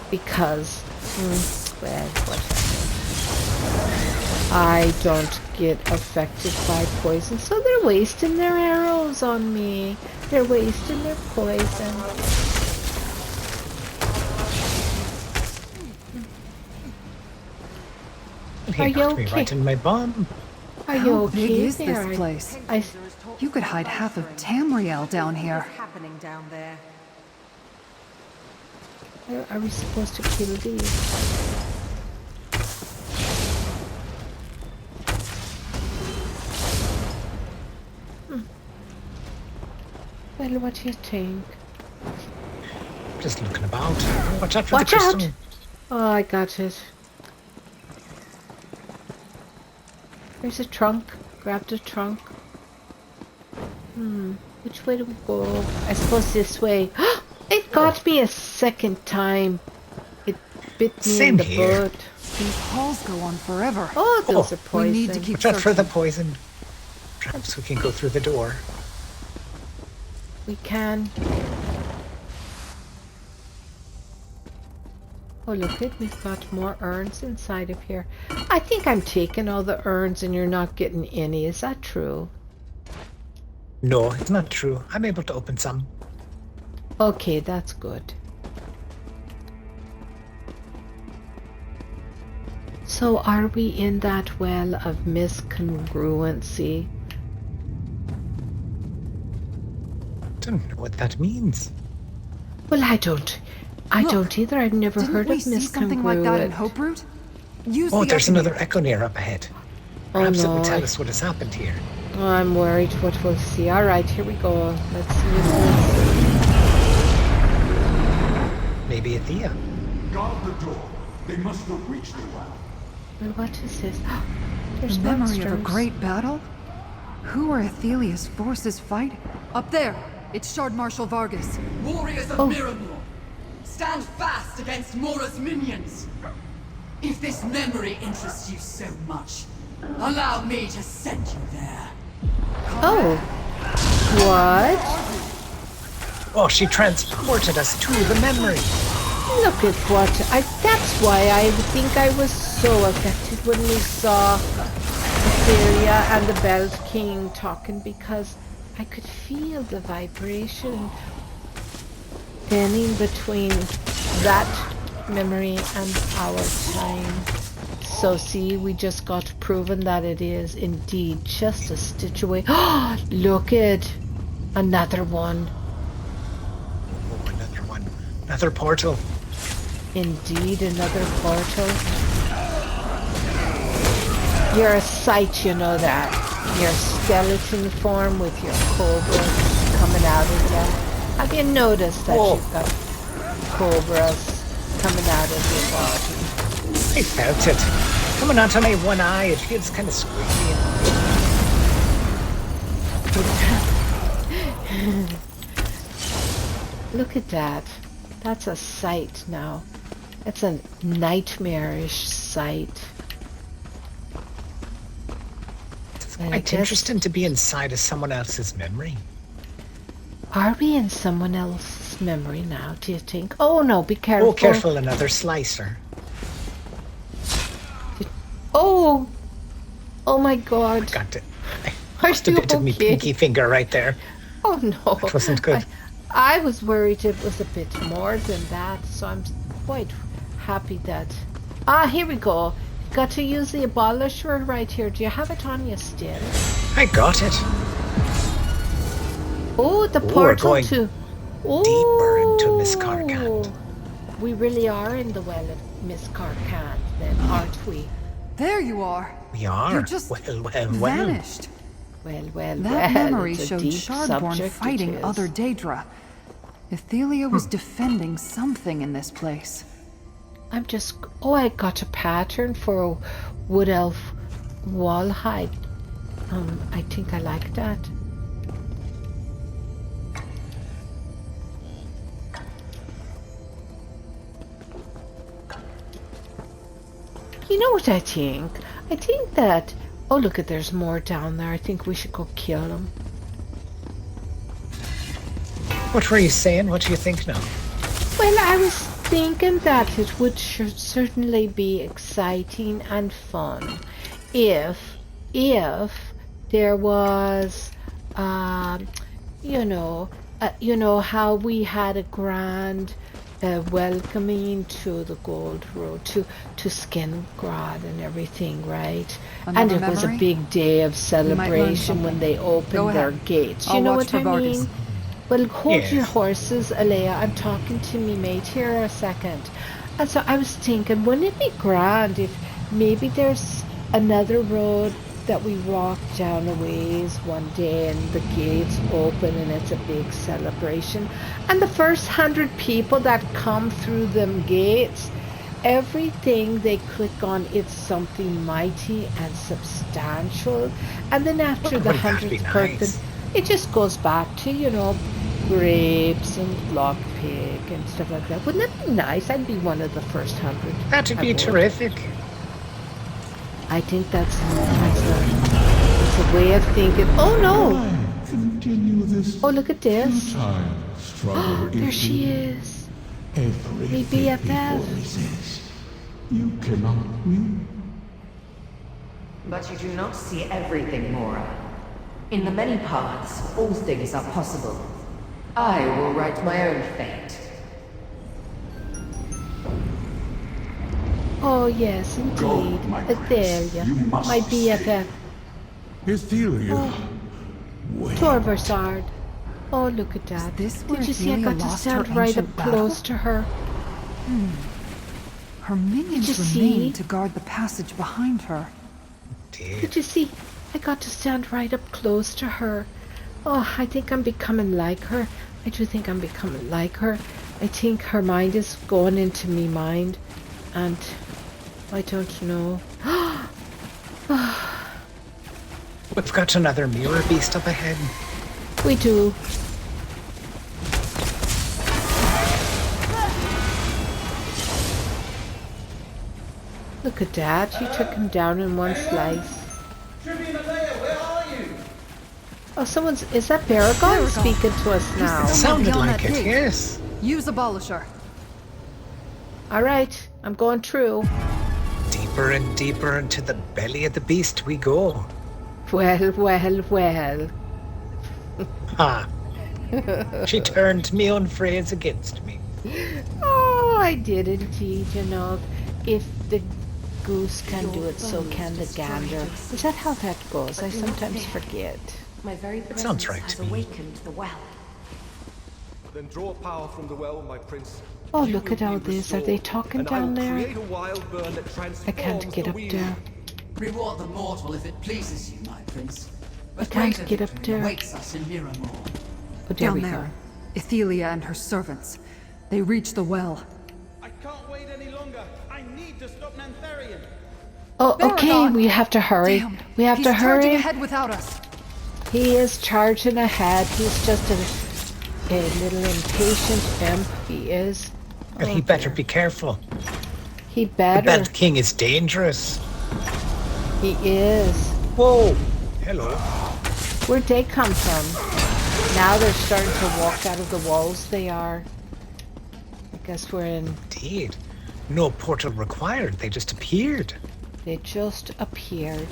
because, well, whatever. I don't get affected by poison, so they're wasting their arrows on me. They're wasting their poison. Are you okay? Me right in my bum. Are you How okay big is there? this place? You could hide half of Tamriel down here. Happening down there. Are we supposed to kill these? Well, what do you think? Just looking about. Watch out for Watch the crystal. out! Oh, I got it. There's a trunk. Grab the trunk. Which way do we go? I suppose this way. It got me a second time. It bit me in the butt. These halls go on forever. Oh, those are poison. We need to keep Watch out for the searching. poison. Perhaps we can go through the door. We can. Oh, look it. We've got more urns inside of here. I think I'm taking all the urns and you're not getting any. Is that true? No, it's not true. I'm able to open some. Okay, that's good. So are we in that well of miscongruency? Don't know what that means. Well, I don't either. I've never heard of Didn't we see something like that in Hope Root? Oh, there's another echo near up ahead. Perhaps it will tell us what has happened here. Oh, I'm worried what we'll see. All right, here we go. Let's see what we'll see. Maybe Athea. Guard the door. They must not reach the well. Well, what is this? There's Memory monsters. of a great battle? Who are Athelia's forces fighting? Up there! It's Shard Marshal Vargas. Warriors of Miramor, stand fast against Mora's minions. If this memory interests you so much, allow me to send you there. Oh. What? Oh, she transported us to the memory. Look at what that's why I think I was so affected when we saw Etheria and the Belt King talking, because I could feel the vibration standing between that memory and our time. So see, we just got proven that it is indeed just a stitch away. Oh, look at another one. Oh, another one. Another portal. Indeed, another portal. You're a sight, you know that. Your skeleton form with your cobras coming out of you. Have you noticed that you've got cobras coming out of your body? I felt it. Coming onto my one eye, it feels kind of squeaky. Look at that. That's a sight now. It's a nightmarish sight. It's quite interesting to be inside of someone else's memory. Are we in someone else's memory now, do you think? Oh no, be careful. Oh, careful, another slicer. Oh! Oh my god. Got it. I lost a bit of my pinky finger right there. Oh no. That wasn't good. I was worried it was a bit more than that, so I'm quite happy that... Ah, here we go. Got to use the abolisher right here. Do you have it on you still? I got it. Oh, the portal to... deeper into Miscarcant. We really are in the well of Miscarcant then, aren't we? There you are. We are. You just vanished. That memory showed Shardborn fighting other Daedra. Ethelia was defending something in this place. I'm just... Oh, I got a pattern for a wood elf wall hide. I think I like that. You know what I think? I think that... Oh, look at, there's more down there. I think we should go kill them. What were you saying? What do you think now? Well, I was thinking that it would certainly be exciting and fun if there was, you know how we had a grand welcoming to the Gold Road, to Skingrad and everything, right? And it was a big day of celebration when they opened their gates. You know what I mean? Well, hold your horses, Alea. I'm talking to me mate here a second. And so I was thinking, wouldn't it be grand if maybe there's another road that we walk down a ways one day and the gates open and it's a big celebration, and the first 100 people that come through them gates, everything they click on, it's something mighty and substantial, and then after the 100th person, it just goes back to, you know, grapes and lockpick and stuff like that. Wouldn't that be nice? I'd be one of the first 100. That'd be terrific. I think that's a way of thinking. Oh no! Oh, look at this. Oh, there she is. My BFF. You cannot win. But you do not see everything, Mora. In the many paths, all things are possible. I will write my own fate. Oh yes, indeed. Ethelia, my BFF. Ethelia. Torvarsard. Oh, look at that. Did you see I got to stand right up close to her? Her minions remain to guard the passage behind her. Did you see? I got to stand right up close to her. Oh, I think I'm becoming like her. I do think I'm becoming like her. I think her mind is going into me mind. And I don't know. We've got another mirror beast up ahead. We do. Look at that. She took him down in one slice. Where are you? Oh, is that Baragon speaking to us now? Sounded like it, yes. Use Abolisher. Alright, I'm going through. Deeper and deeper into the belly of the beast we go. Well. Ha! She turned me own phrase against me. Oh, I did indeed, you know. If the goose can do it, so can the gander. Is that how that goes? I sometimes forget. My very It sounds right has to me. awakened the well. Then draw power from the well, my prince. Oh, look at all this. Are they talking down there? I can't get up there. Reward the mortal if it pleases you, my prince. I can't get up there. Awaits us in Miramore. Oh, there we Down go. there, Ethelia and her servants. They reach the well. I can't wait any longer. I need to stop Natharian. Oh, okay. We have to hurry. Damn, We have to he's charging hurry. ahead without us. He is charging ahead. He's just a little impatient imp. He is. Well, he better be careful. He The better. Belt King is dangerous. He is. Whoa! Hello. Where'd they come from? Now they're starting to walk out of the walls. They are. I guess we're in. Indeed. No portal required. They just appeared. They just appeared.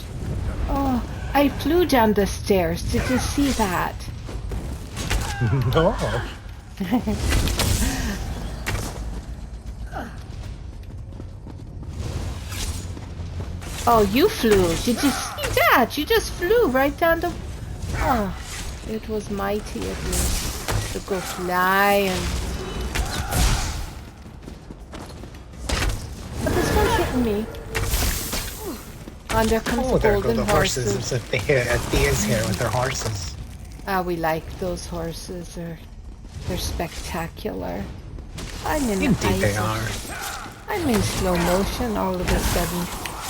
Oh, I flew down the stairs. Did you see that? No. Oh, you flew. Did you see that? You just flew right down the... Oh, it was mighty of you to go flying. But this one's hitting me. And there comes Oh, the there go golden the horses. horses. It's Thea's here with their horses. Ah, we like those horses. They're spectacular. I'm in Indeed they are. I'm in slow motion all of a sudden.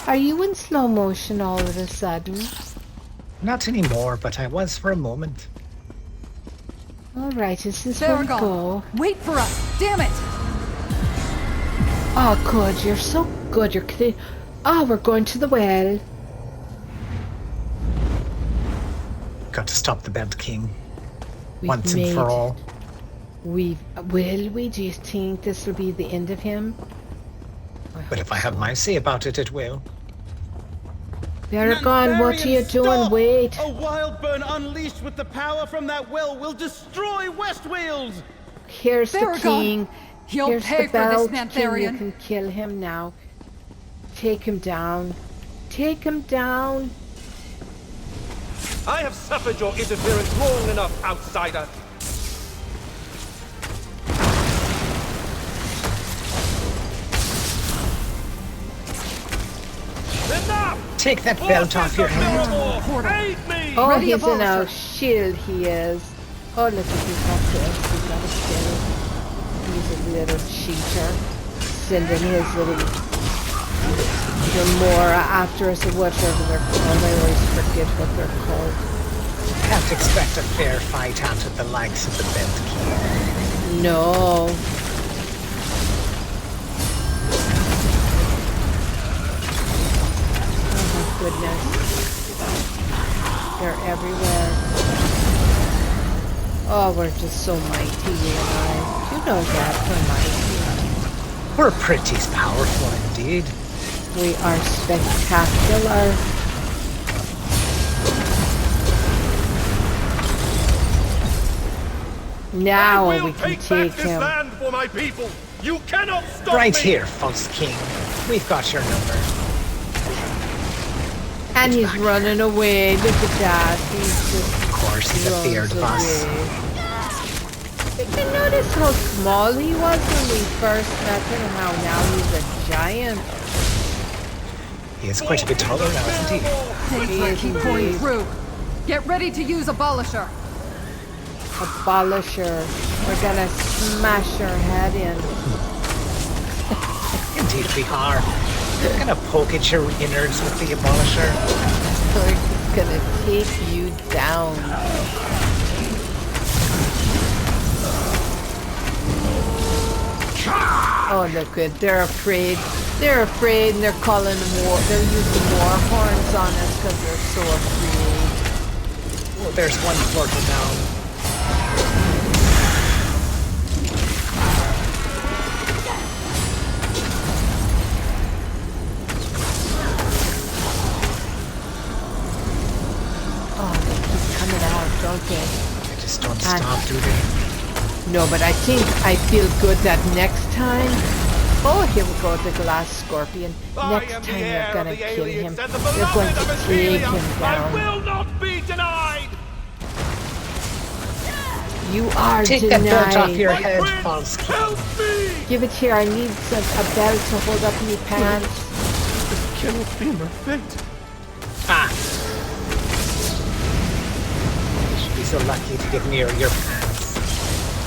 Are you in slow motion all of a sudden? Not anymore, but I was for a moment. Alright, is this where we go? Wait for us! Damn it! Oh, good. You're so good. You're clear. Oh, we're going to the well. Got to stop the Belt King. We've Once and for all. Will we? Do you think this will be the end of him? But if I have my say about it, it will. Baragon, what are you doing? Stop! Wait. A wild burn unleashed with the power from that well will destroy Westwales! Here's the Baragon, king. he'll Here's pay the for this, Belt King. Natharian. You can kill him now. Take him down. Take him down. I have suffered your interference long enough, outsider! Enough! Take that belt off your head. Aid me! Oh, Ready, he's in a Abolisher. shield, he is. Oh, look at he's got this. He's got a shield. He's a little cheater. Sending his little Remora after us, or whatever they're called. I always forget what they're called. Can't expect a fair fight out of the likes of the Belt King. No. Oh my goodness. They're everywhere. Oh, we're just so mighty, you and I. You know that, we're mighty. We're pretty powerful indeed. We are spectacular. Now we can take him. Land for my people. You cannot stop Right me. here, false king. We've got your number. And he's running away. Look at that. He's just Of course, he's a feared boss. Did you notice how small he was when we first met him and how now he's a giant? He is quite a bit taller now, isn't he? Tanks will keep pouring through. Get ready to use Abolisher. Abolisher. We're gonna smash her head in. Indeed we are. We're gonna poke at your innards with the Abolisher. We're just gonna take you down. Oh, look good. They're afraid. They're afraid and they're calling war. They're using war horns on us because they're so afraid. Oh, there's one portal down. Oh, they keep coming out, don't they? They just don't stop, do they? No, but I think I feel good that next time. Oh, here we go, the glass scorpion. Next time you're gonna kill him. You're going to take him down. I will not be denied! You are Take denied. that belt off your head, false. Help me! Give it here. I need a belt to hold up my pants. This cannot be my fate. Ah! You should be so lucky to get near your pants.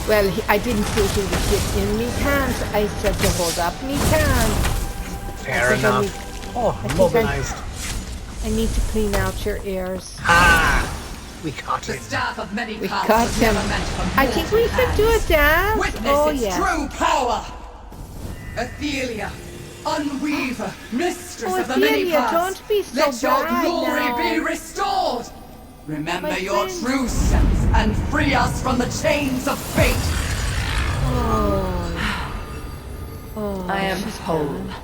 Well, I didn't say he would get in me pants. I said to hold up me pants. Fair enough. Mobilized. I need to clean out your ears. Ah! We caught The him. staff of many We paths caught was him. never meant for I think we mortal should do a hands. dance. Witness Oh, its yeah. true power. Athelia, Unweaver, Mistress of the many Athelia, paths. don't be so Let your bad glory now. be restored. Remember My your friend. true self and free us from the chains of fate. Oh, I am she's whole. gone.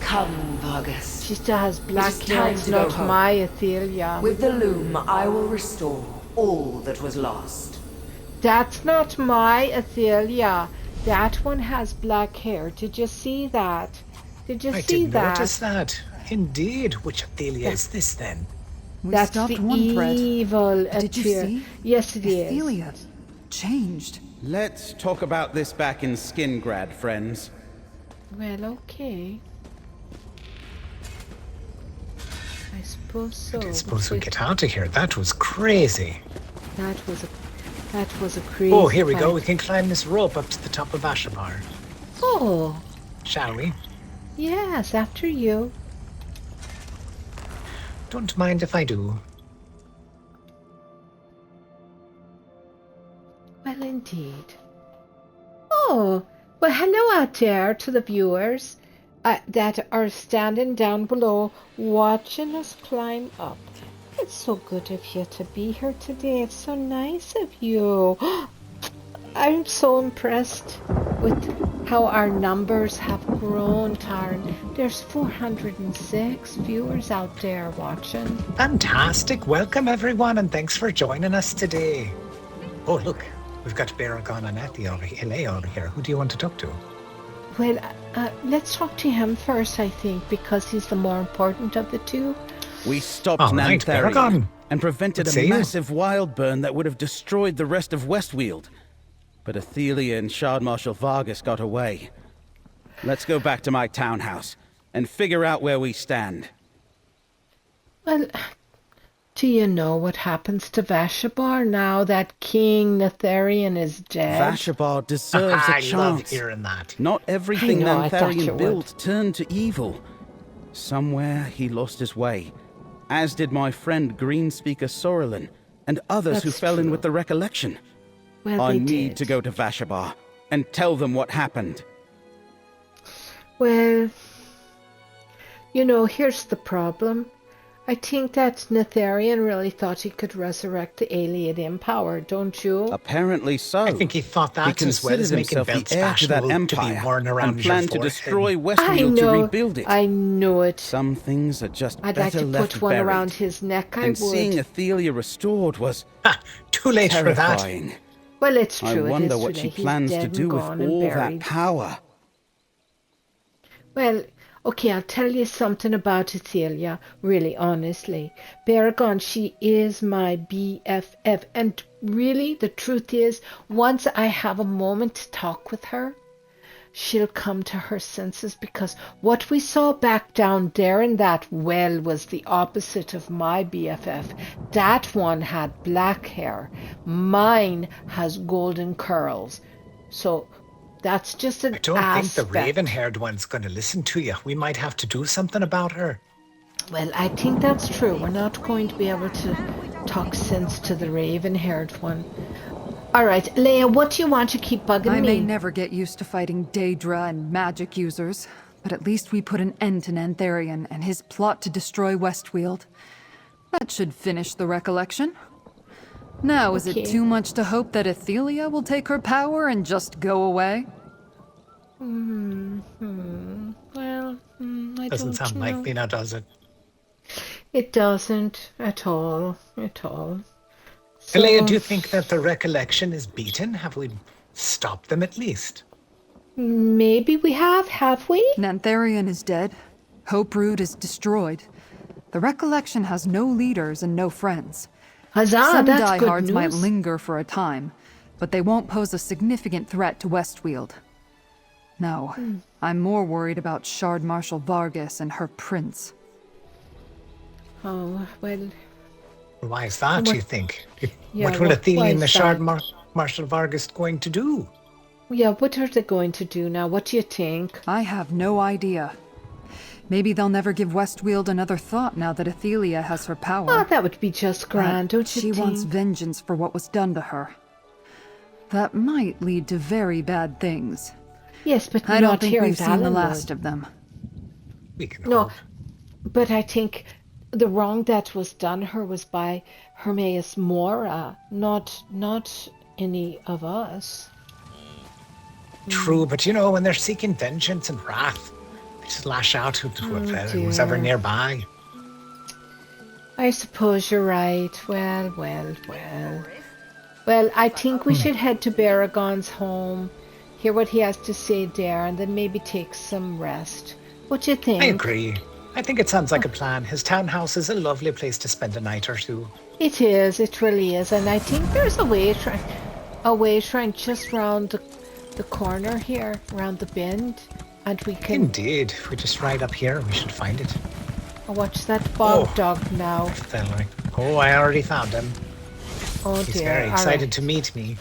Come, Vargas. She still has black is hair. time It's to go not home. my Athelia. With the loom, I will restore all that was lost. That's not my Athelia. That one has black hair. Did you see that? Did you I see didn't that? notice that. Indeed. Which Athelia is this then? We That's stopped the one thread. evil Did you Athelia. see? Yes, it is. Athelia changed. Let's talk about this back in Skingrad, friends. Well, okay. I suppose so. I suppose we get out of here. That was crazy. That was a crazy. Oh, here we go. fight. We can climb this rope up to the top of Ashabar. Oh, Shall we? yes, after you. Don't mind if I do. Well, indeed. Oh, well, hello out there to the viewers that are standing down below watching us climb up. It's so good of you to be here today. It's so nice of you. I'm so impressed with how our numbers have grown, Taryn. There's 406 viewers out there watching. Fantastic. Welcome, everyone, and thanks for joining us today. Oh, look. We've got Baragon and Elay over here. Who do you want to talk to? Well, let's talk to him first, I think, because he's the more important of the two. We stopped All right, Natharian Baragon. and prevented Let's a see you. massive wild burn that would have destroyed the rest of Westweald. But Athelia and Shard Marshal Vargas got away. Let's go back to my townhouse and figure out where we stand. Well, do you know what happens to Vashabar now that King Natharian is dead? Vashabar deserves a I love chance. hearing that. Not everything I know, I thought you Natharian would. built turned to evil. Somewhere he lost his way, as did my friend Greenspeaker Sorrelin and others who That's fell in true. with the recollection. Well, I they need did. to go to Vashabar and tell them what happened. Well, you know, here's the problem. I think that Natharian really thought he could resurrect the Alien Empower, don't you? Apparently so. I think he thought He that as well considered as making himself belts the heir to that fashionable to be empire worn around and your planned to forehead. destroy I Westweald to know. rebuild it. I know it. Some things are just I'd like better to left put one buried. around his neck, I and would. seeing Athelia restored was Ha! Too late for that. terrifying. Well, it's I true. wonder it is what today. she He's plans to dead do and with gone and all that buried. power. Well, okay, I'll tell you something about Athelia, really, honestly. Baragon, she is my BFF, and really, the truth is, once I have a moment to talk with her, she'll come to her senses, because what we saw back down there in that well was the opposite of my BFF. That one had black hair. Mine has golden curls. So that's just an I don't aspect. think the raven-haired one's going to listen to you. We might have to do something about her. Well, I think that's true. We're not going to be able to talk sense to the raven-haired one. All right, Leia, what do you want to keep bugging I me? may never get used to fighting Daedra and magic users, But at least we put an end to Natharian and his plot to destroy Westweald. That should finish the recollection. Now, is it too much to hope that Athelia will take her power and just go away? Well, I doesn't sound like me now, does it? It doesn't at all. So, Elea, do you think that the recollection is beaten? Have we stopped them at least? Maybe we have we? Natharian is dead. Hope Root is destroyed. The recollection has no leaders and no friends. Huzzah, Some that's good diehards news. might linger for a time, but they won't pose a significant threat to Westweald. No, I'm more worried about Shard Marshal Vargas and her prince. Oh, well... Why is that, do you think? Yeah, what will Athelia and the is Shard that? Marshal Vargas going to do? Yeah, what are they going to do now? What do you think? I have no idea. Maybe they'll never give Westweald another thought now that Athelia has her power. Oh, that would be just grand, don't you think? She wants think? vengeance for what was done to her. That might lead to very bad things. Yes, but I don't think here we've at seen the Allenwood. last of them. We can No, hope. but I think the wrong that was done her was by Hermaeus Mora, not any of us. True, but you know, when they're seeking vengeance and wrath, they just lash out to who's ever dear. nearby. I suppose you're right. Well, I think we should head to Baragon's home, hear what he has to say there, and then maybe take some rest. What do you think? I agree. I think it sounds like a plan. His townhouse is a lovely place to spend a night or two. It is, it really is, and I think there's a way shrine just round the corner here, round the bend, and we can... Indeed. If we just ride up here, we should find it. Oh, watch that bog dog now. Thalara. Oh, I already found him. Oh dear. He's very excited to meet me.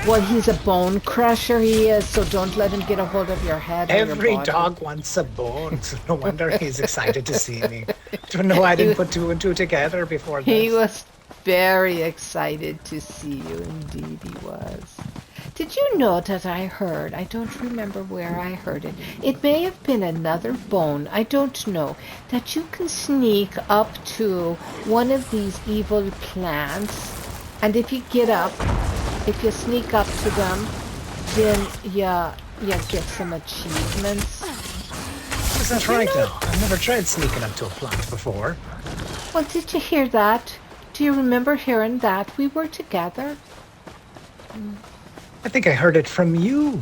Well, he's a bone crusher, he is, so don't let him get a hold of your head. or your Every body. dog wants a bone, so no wonder he's excited to see me. Don't know I didn't put two and two together before this. He was very excited to see you, indeed he was. Did you know that I heard, I don't remember where I heard it, it may have been another bone, I don't know, that you can sneak up to one of these evil plants, and if you get up, if you sneak up to them, then you get some achievements. Is that right now? I've never tried sneaking up to a plant before. Well, did you hear that? Do you remember hearing that? We were together. I think I heard it from you.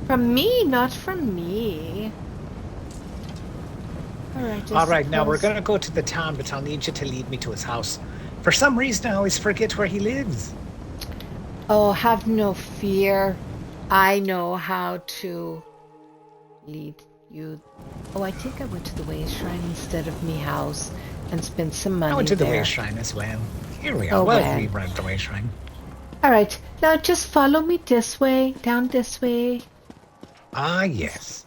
From me, not from me. All right, now we're going to go to the town, but I'll need you to lead me to his house. For some reason, I always forget where he lives. Oh, have no fear. I know how to lead you. Oh, I think I went to the Way Shrine instead of me house and spent some money I went to the there. Way Shrine as well. Here we are. Oh, well, well. we were at the Way Shrine. All right, now just follow me this way, down this way. Ah, yes.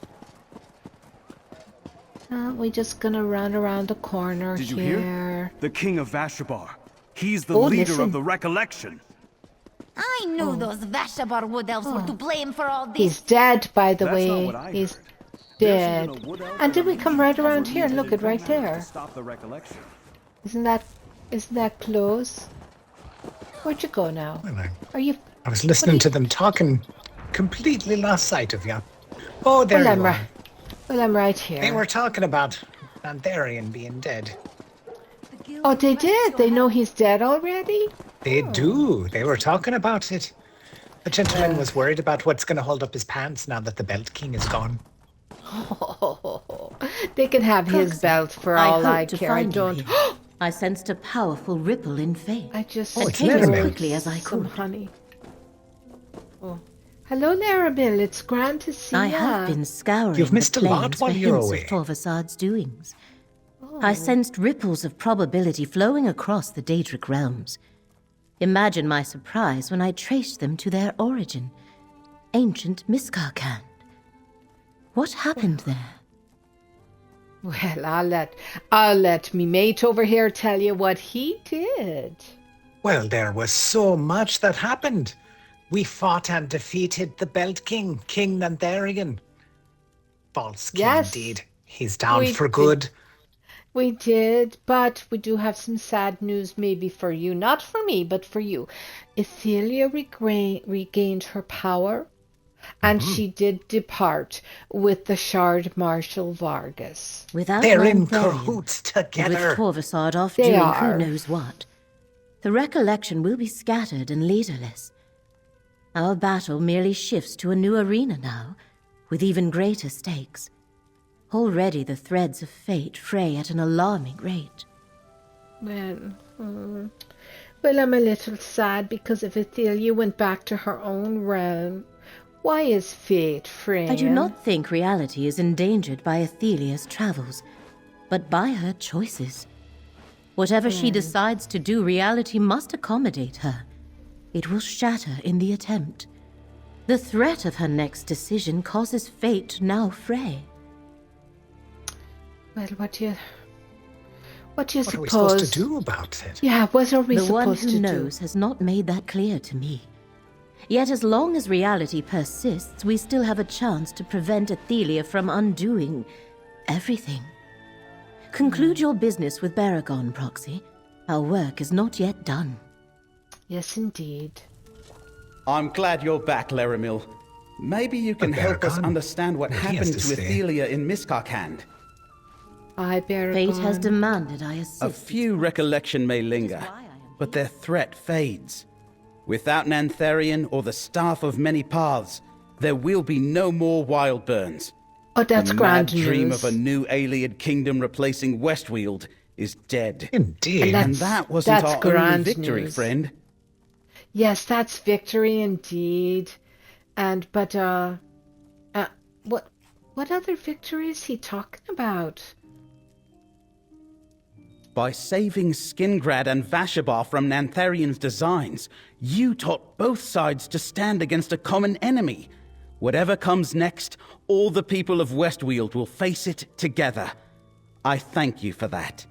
We're just gonna run around the corner Did you here. hear? The king of Vashabar. He's the Oh, leader listen. of the recollection. I knew those Vashabar wood elves were to blame for all this. He's dead, by the That's way. not what I He's heard. dead. There's even a wood elf And then we that come right believes around our here and look leaders at right have come out there. to stop the recollection. Isn't that close? Where'd you go now? Well, Are you? I was listening to them talking, completely lost sight of you. Oh, there you are. Well, I'm right here. They were talking about Natharian being dead. Oh, they did. They know he's dead already. They do. They were talking about it. The gentleman was worried about what's going to hold up his pants now that the Belt King is gone. They can have his belt for all I hoped to care. I find you don't. here. I sensed a powerful ripple in fate. I just and it's came as Larabelle. quickly as I some could. honey. Oh, hello, Larabelle. It's grand to see you. I have been scouring You've missed the a lot plains while for you're hints away. of Torvasad's doings. Oh. I sensed ripples of probability flowing across the Daedric realms. Imagine my surprise when I traced them to their origin, ancient Miskarkand. What happened there? Well, I'll let me mate over here tell you what he did. Well, there was so much that happened. We fought and defeated the Belt King, King Natharian. False king, Yes. indeed. He's down We for did. good. We did, but we do have some sad news maybe for you. Not for me, but for you. Ethelia regained her power, and she did depart with the Shard Marshal Vargas. Without They're in Natharian, cahoots and together. with Corvusard off They doing are. who knows what, the recollection will be scattered and leaderless. Our battle merely shifts to a new arena now, with even greater stakes. Already the threads of fate fray at an alarming rate. Well, I'm a little sad because if Ethelia went back to her own realm, why is fate fraying? I do not think reality is endangered by Athelia's travels, but by her choices. Whatever she decides to do, reality must accommodate her. It will shatter in the attempt. The threat of her next decision causes fate to now fray. Well, what do you What suppose? are we supposed to do about it? Yeah, what are we The one supposed who to knows has not made that clear to me. Yet as long as reality persists, we still have a chance to prevent Athelia from undoing everything. Conclude your business with Baragon, Proxy. Our work is not yet done. do? Yes, indeed. I'm glad you're back, Laramil. Maybe you can help us Baragon. understand what What he happened has to to say. Athelia in Miskarkand. Fate has demanded I assist. A few recollection may linger, but their threat fades. Without Natharian or the Staff of Many Paths, there will be no more Wildburns. Oh, that's the grand mad dream news. of a new Ayleid kingdom replacing Westweald is dead. Indeed. And that wasn't that's our only grand victory, news. friend. Yes, that's victory indeed. But what other victory is he talking about? By saving Skingrad and Vashabar from Natharian's designs, you taught both sides to stand against a common enemy. Whatever comes next, all the people of Westweald will face it together. I thank you for that.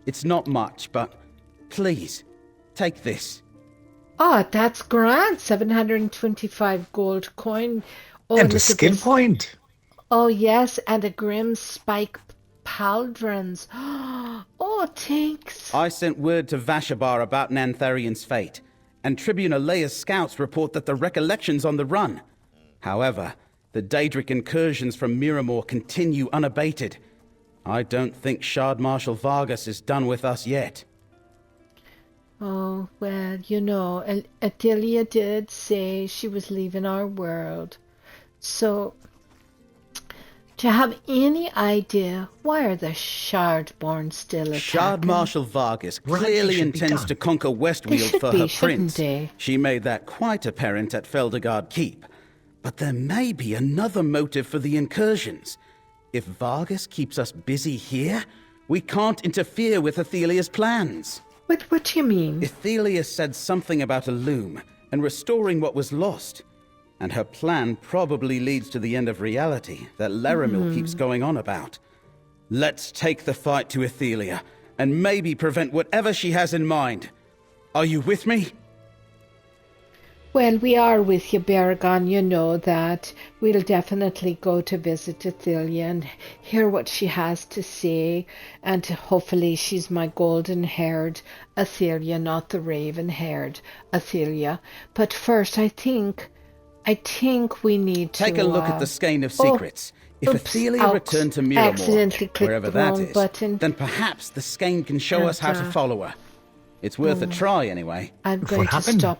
It's not much, but please, take this. Oh, that's grand. 725 gold coin. Oh, And a look at skin this. point. Oh, yes, and a grim spike pauldrons. Oh, thanks. I sent word to Vashabar about Natharian's fate, and Tribune Alea's scouts report that the Recollection's on the run. However, the Daedric incursions from Miramor continue unabated. I don't think Shard Marshal Vargas is done with us yet. Oh, well, you know, Athelia did say she was leaving our world. So, to have any idea, why are the Shardborn still attacking? Shard Marshal Vargas clearly intends to conquer Westweald should for be, her shouldn't prince. they? She made that quite apparent at Feldergard Keep. But there may be another motive for the incursions. If Vargas keeps us busy here, we can't interfere with Athelia's plans. What do you mean? Athelia said something about a loom and restoring what was lost. And her plan probably leads to the end of reality that Laramil keeps going on about. Let's take the fight to Athelia and maybe prevent whatever she has in mind. Are you with me? Well, we are with you, Baragon. You know that. We'll definitely go to visit Athelia and hear what she has to say. And hopefully she's my golden-haired Athelia, not the raven-haired Athelia. But first, I think we need to... Take a look at the Skein of Secrets. If Athelia returned to accidentally Miramor, clicked wherever the that wrong is, button. then perhaps the Skein can show us how to follow her. It's worth a try, anyway. I'm going to stop.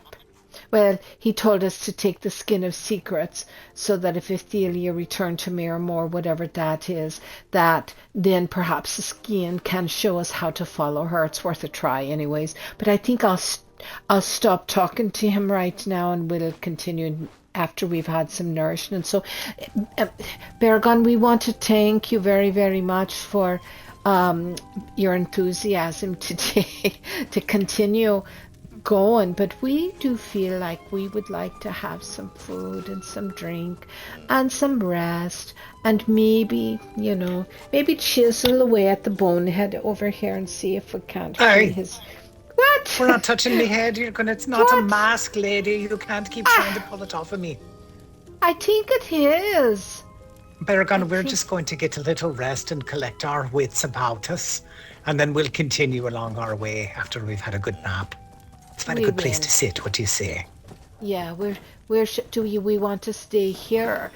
Well, he told us to take the Skin of Secrets so that if Athelia returned to Miramor, whatever that is, that then perhaps the skin can show us how to follow her. It's worth a try anyways. But I think I'll stop talking to him right now and we'll continue after we've had some nourishment. So, Baragon, we want to thank you very, very much for your enthusiasm today to continue going, but we do feel like we would like to have some food and some drink and some rest and maybe chisel away at the bonehead over here and see if we can't free his... What? We're not touching me head. It's not a mask, lady. You can't keep trying to pull it off of me. I think it is. Baragon, we're just going to get a little rest and collect our wits about us, and then we'll continue along our way after we've had a good nap. It's a good place to sit. What do you say? Yeah, we want to stay here?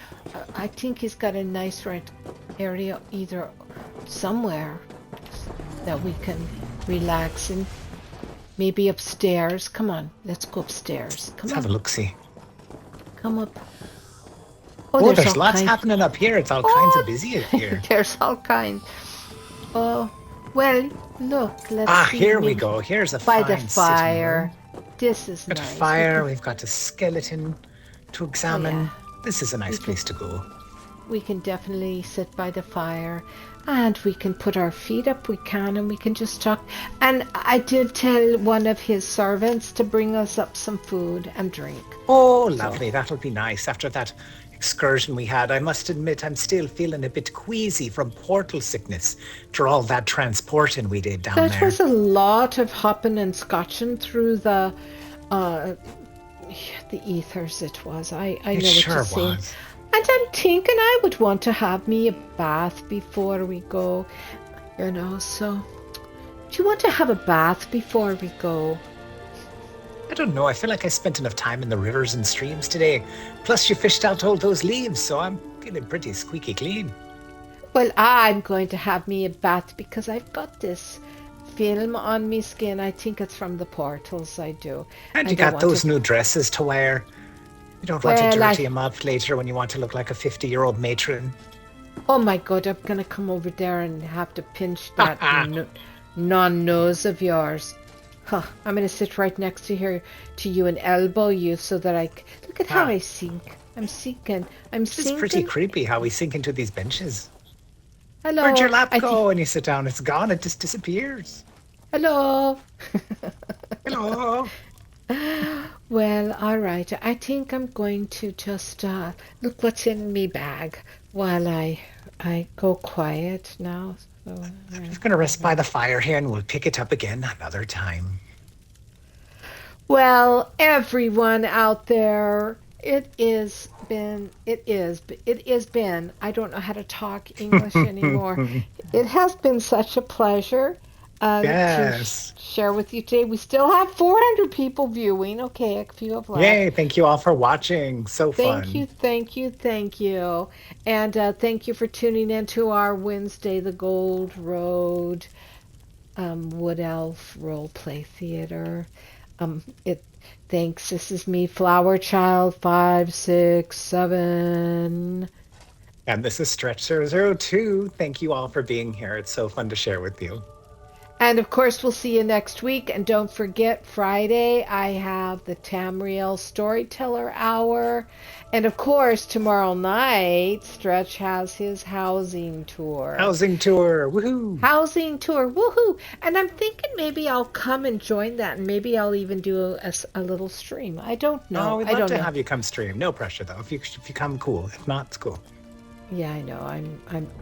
I think he's got a nice area either somewhere that we can relax in. Maybe upstairs. Come on, let's go upstairs. Let's have a look-see. Come up. Oh, there's lots happening up here. It's all kinds of busy up here. There's all kinds. Oh, well, look. Let's see. Here we go. Here's a by the fire. This is nice. We've got a fire. We've got a skeleton to examine. Oh, yeah. This is a nice place to go. We can definitely sit by the fire, and we can put our feet up. We can, and we can just talk. And I did tell one of his servants to bring us up some food and drink. Oh, lovely. That'll be nice after that excursion we had. I must admit, I'm still feeling a bit queasy from portal sickness after all that transporting we did down there. That was a lot of hopping and scotching through the ethers. It was. I know what you're saying. And I'm thinking I would want to have me a bath before we go. So do you want to have a bath before we go? I don't know. I feel like I spent enough time in the rivers and streams today. Plus, you fished out all those leaves, so I'm feeling pretty squeaky clean. Well, I'm going to have me a bath because I've got this film on me skin. I think it's from the portals. I do. And you got those new dresses to wear. You don't want to dirty them up later when you want to look like a 50-year-old matron. Oh my God, I'm going to come over there and have to pinch that non-nose of yours. I'm going to sit right next to you and elbow you so that look at how I sink. I'm sinking. It's pretty creepy how we sink into these benches. Hello. Where'd your lap go? And you sit down, it's gone. It just disappears. Hello. Hello. Well, all right. I think I'm going to just look what's in me bag while I go quiet now. So, I'm just going to rest by the fire here and we'll pick it up again another time. Well, everyone out there, it is been, I don't know how to talk English anymore. It has been such a pleasure to share with you today. We still have 400 people viewing. Okay, a few have left. Yay, thank you all for watching. So fun. Thank you. And thank you for tuning in to our Wednesday, the Gold Road Wood Elf Roleplay Theater. Thanks. This is me, FlowerChild567. And this is Stretch002. Thank you all for being here. It's so fun to share with you. And of course, we'll see you next week. And don't forget, Friday, I have the Tamriel Storyteller Hour. And of course, tomorrow night, Stretch has his housing tour. Housing tour, woohoo! Housing tour, woohoo! And I'm thinking maybe I'll come and join that, and maybe I'll even do a little stream. I don't know. Oh, we'd love to have you come stream. No pressure though. If you come, cool. If not, it's cool. Yeah, I know.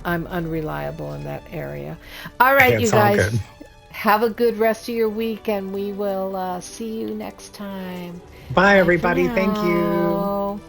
I'm unreliable in that area. All right, you guys. All good. Have a good rest of your week, and we will see you next time. Bye everybody. Thank you.